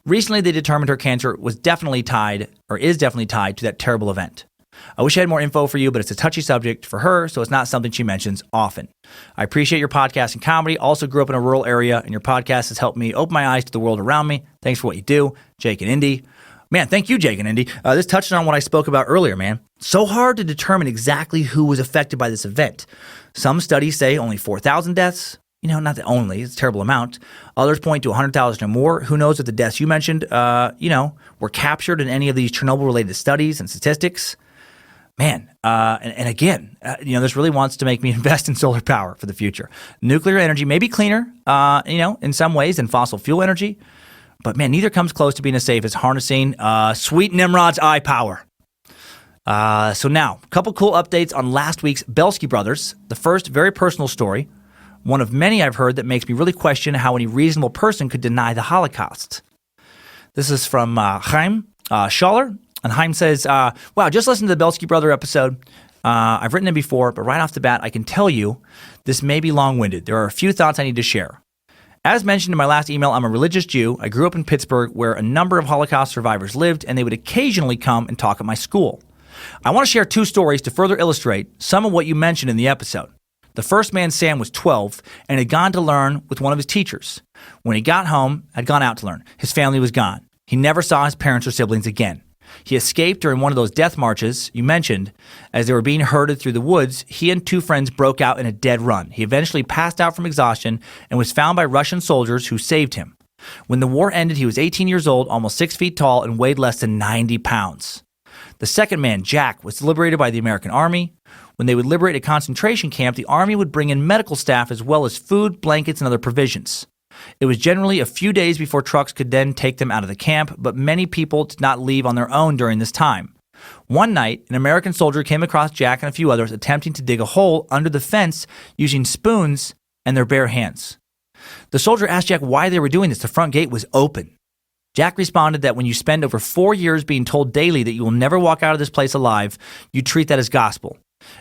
recently they determined her cancer is definitely tied to that terrible event. I wish I had more info for you, but it's a touchy subject for her, so it's not something she mentions often. I appreciate your podcast and comedy. Also grew up in a rural area, and your podcast has helped me open my eyes to the world around me. Thanks for what you do, Jake and Indy. Man, thank you, Jake and Indy. This touched on what I spoke about earlier, man. So hard to determine exactly who was affected by this event. Some studies say only 4,000 deaths. Not the only, it's a terrible amount. Others point to 100,000 or more. Who knows if the deaths you mentioned, were captured in any of these Chernobyl-related studies and statistics. Man, and again, this really wants to make me invest in solar power for the future. Nuclear energy may be cleaner, in some ways than fossil fuel energy. But man, neither comes close to being as safe as harnessing sweet Nimrod's eye power. So now, a couple cool updates on last week's Belsky brothers. The first, very personal story. One of many I've heard that makes me really question how any reasonable person could deny the Holocaust. This is from Chaim Schaller. And Chaim says, wow, just listen to the Belsky Brother episode. I've written it before, but right off the bat, I can tell you this may be long-winded. There are a few thoughts I need to share. As mentioned in my last email, I'm a religious Jew. I grew up in Pittsburgh where a number of Holocaust survivors lived, and they would occasionally come and talk at my school. I want to share 2 stories to further illustrate some of what you mentioned in the episode. The first man, Sam, was 12 and had gone to learn with one of his teachers. When he got home, had gone out to learn. His family was gone. He never saw his parents or siblings again. He escaped during one of those death marches you mentioned. As they were being herded through the woods, he and 2 friends broke out in a dead run. He eventually passed out from exhaustion and was found by Russian soldiers who saved him. When the war ended, he was 18 years old, almost 6 feet tall, and weighed less than 90 pounds. The second man, Jack, was liberated by the American Army. When they would liberate a concentration camp, the Army would bring in medical staff as well as food, blankets, and other provisions. It was generally a few days before trucks could then take them out of the camp, but many people did not leave on their own during this time. One night, an American soldier came across Jack and a few others attempting to dig a hole under the fence using spoons and their bare hands. The soldier asked Jack why they were doing this. The front gate was open. Jack responded that when you spend over 4 years being told daily that you will never walk out of this place alive, you treat that as gospel.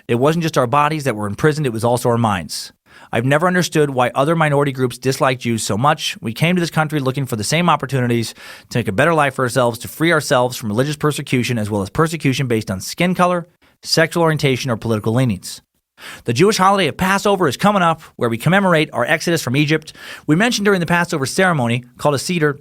It wasn't just our bodies that were imprisoned, it was also our minds. I've never understood why other minority groups dislike Jews so much. We came to this country looking for the same opportunities to make a better life for ourselves, to free ourselves from religious persecution as well as persecution based on skin color, sexual orientation, or political leanings. The Jewish holiday of Passover is coming up, where we commemorate our exodus from Egypt. We mentioned during the Passover ceremony, called a Seder,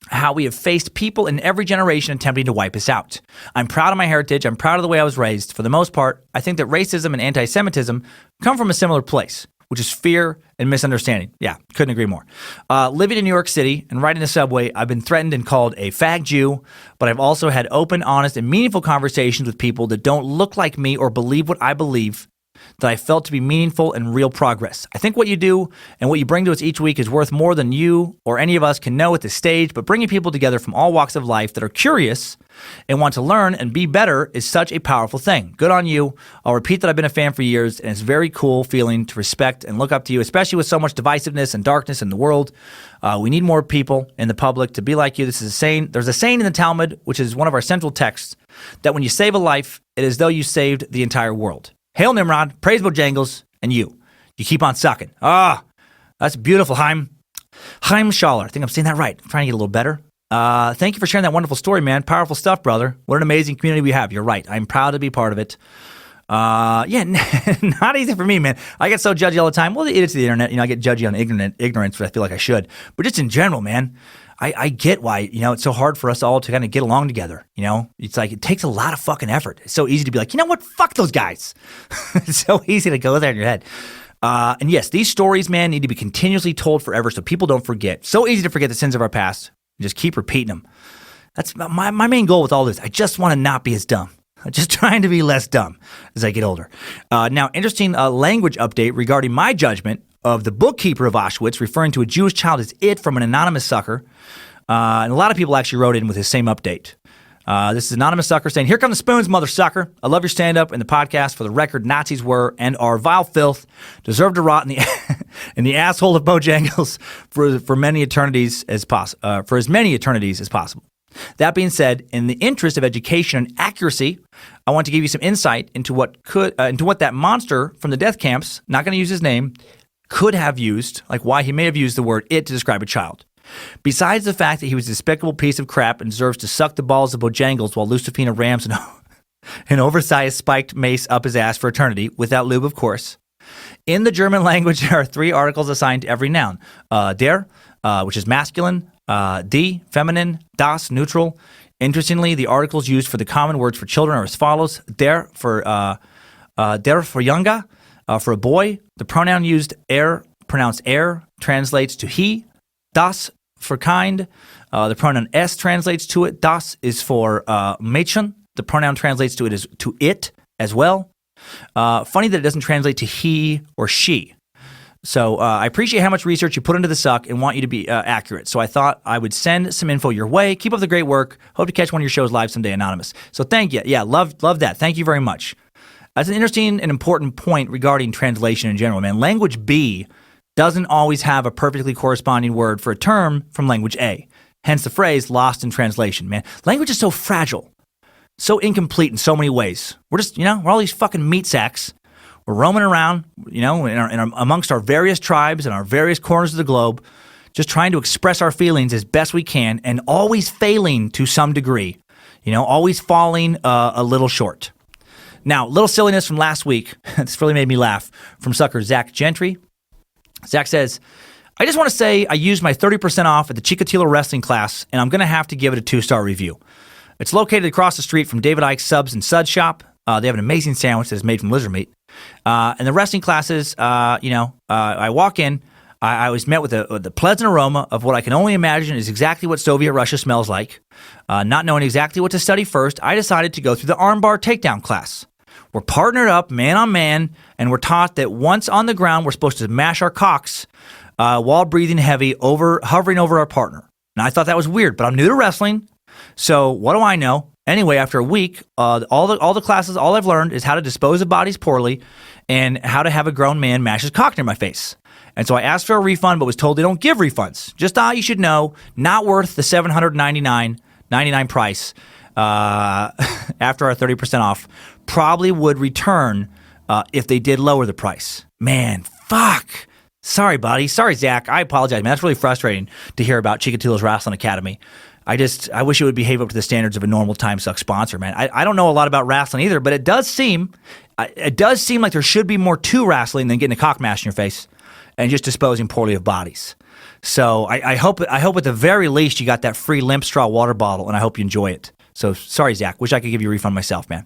how we have faced people in every generation attempting to wipe us out. I'm proud of my heritage. I'm proud of the way I was raised. For the most part, I think that racism and anti-Semitism come from a similar place, which is fear and misunderstanding. Yeah, couldn't agree more. Living in New York City and riding the subway, I've been threatened and called a fag Jew, but I've also had open, honest, and meaningful conversations with people that don't look like me or believe what I believe, that I felt to be meaningful and real progress. I think what you do and what you bring to us each week is worth more than you or any of us can know at this stage, but bringing people together from all walks of life that are curious and want to learn and be better is such a powerful thing. Good on you. I'll repeat that I've been a fan for years, and it's a very cool feeling to respect and look up to you, especially with so much divisiveness and darkness in the world. We need more people in the public to be like you. This is a saying. There's a saying in the Talmud, which is one of our central texts, that when you save a life, it is as though you saved the entire world. Hail Nimrod, praise Bojangles, and you. You keep on sucking. That's beautiful, Chaim. Chaim Schaller. I think I'm saying that right. I'm trying to get a little better. Thank you for sharing that wonderful story, man. Powerful stuff, brother. What an amazing community we have. You're right. I'm proud to be part of it. Yeah, not easy for me, man. I get so judgy all the time. Well, it's the internet. I get judgy on ignorance, but I feel like I should. But just in general, man, I get why, it's so hard for us all to kind of get along together. It's like it takes a lot of fucking effort. It's so easy to be like, you know what? Fuck those guys. It's so easy to go there in your head. And yes, these stories, man, need to be continuously told forever so people don't forget. So easy to forget the sins of our past. Just keep repeating them. That's my main goal with all this. I just want to not be as dumb. I'm just trying to be less dumb as I get older. Now, interesting language update regarding my judgment of the bookkeeper of Auschwitz, referring to a Jewish child as it from an anonymous sucker. And a lot of people actually wrote in with his same update. This is anonymous sucker saying, "Here come the spoons, mother sucker. I love your stand-up and the podcast. For the record, Nazis were and are vile filth, deserve to rot in the in the asshole of Bojangles for many eternities as for as many eternities as possible." That being said, in the interest of education and accuracy, I want to give you some insight into what that monster from the death camps, not going to use his name, could have used, like why he may have used the word "it" to describe a child. Besides the fact that he was a despicable piece of crap and deserves to suck the balls of Bojangles while Lucifina rams an oversized spiked mace up his ass for eternity, without lube, of course. In the German language, there are 3 articles assigned to every noun. Der, which is masculine, die, feminine, das, neutral. Interestingly, the articles used for the common words for children are as follows. Der for Junge, for a boy. The pronoun used, pronounced translates to he. Das for kind. The pronoun es translates to it. Das is for Mädchen. The pronoun translates to it as to it as well. Funny that it doesn't translate to he or she. So I appreciate how much research you put into the suck and want you to be accurate. So I thought I would send some info your way. Keep up the great work. Hope to catch one of your shows live someday, anonymous. So thank you. Yeah, love that. Thank you very much. That's an interesting and important point regarding translation in general, man. Language B doesn't always have a perfectly corresponding word for a term from language A. Hence the phrase lost in translation, man. Language is so fragile, so incomplete in so many ways. We're just, we're all these fucking meat sacks. We're roaming around, amongst our various tribes and our various corners of the globe, just trying to express our feelings as best we can and always failing to some degree, always falling a little short. Now, little silliness from last week. This really made me laugh. From sucker Zach Gentry. Zach says, I just want to say I used my 30% off at the Chikatilo wrestling class, and I'm going to have to give it a 2-star review. It's located across the street from David Icke's Subs and Suds shop. They have an amazing sandwich that's made from lizard meat. And the wrestling classes, I walk in, I was met with the pleasant aroma of what I can only imagine is exactly what Soviet Russia smells like. Not knowing exactly what to study first, I decided to go through the armbar takedown class. We're partnered up, man on man, and we're taught that once on the ground, we're supposed to mash our cocks while breathing heavy, hovering over our partner. Now, I thought that was weird, but I'm new to wrestling, so what do I know? Anyway, after a week, all the classes, all I've learned is how to dispose of bodies poorly and how to have a grown man mash his cock near my face. And so I asked for a refund, but was told they don't give refunds. Just thought you should know, not worth the $799.99 price after our 30% off. Probably would return if they did lower the price. Man, fuck. Sorry, buddy. Sorry, Zach. I apologize, man. That's really frustrating to hear about Chikatilo's Wrestling Academy. I wish it would behave up to the standards of a normal Timesuck sponsor, man. I don't know a lot about wrestling either, but it does seem like there should be more to wrestling than getting a cock mash in your face and just disposing poorly of bodies. So I hope at the very least you got that free limp straw water bottle, and I hope you enjoy it. So sorry, Zach. Wish I could give you a refund myself, man.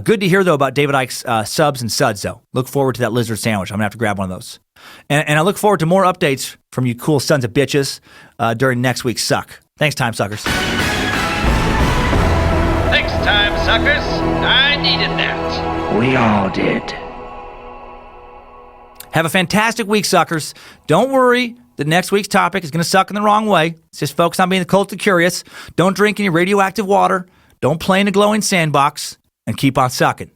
Good to hear, though, about David Icke's Subs and Suds, though. Look forward to that lizard sandwich. I'm going to have to grab one of those. And I look forward to more updates from you cool sons of bitches during next week's Suck. Thanks, Time Suckers. Thanks, Time Suckers. I needed that. We all did. Have a fantastic week, suckers. Don't worry. The next week's topic is going to suck in the wrong way. It's just focus on being the cult of curious. Don't drink any radioactive water. Don't play in a glowing sandbox. And keep on sucking.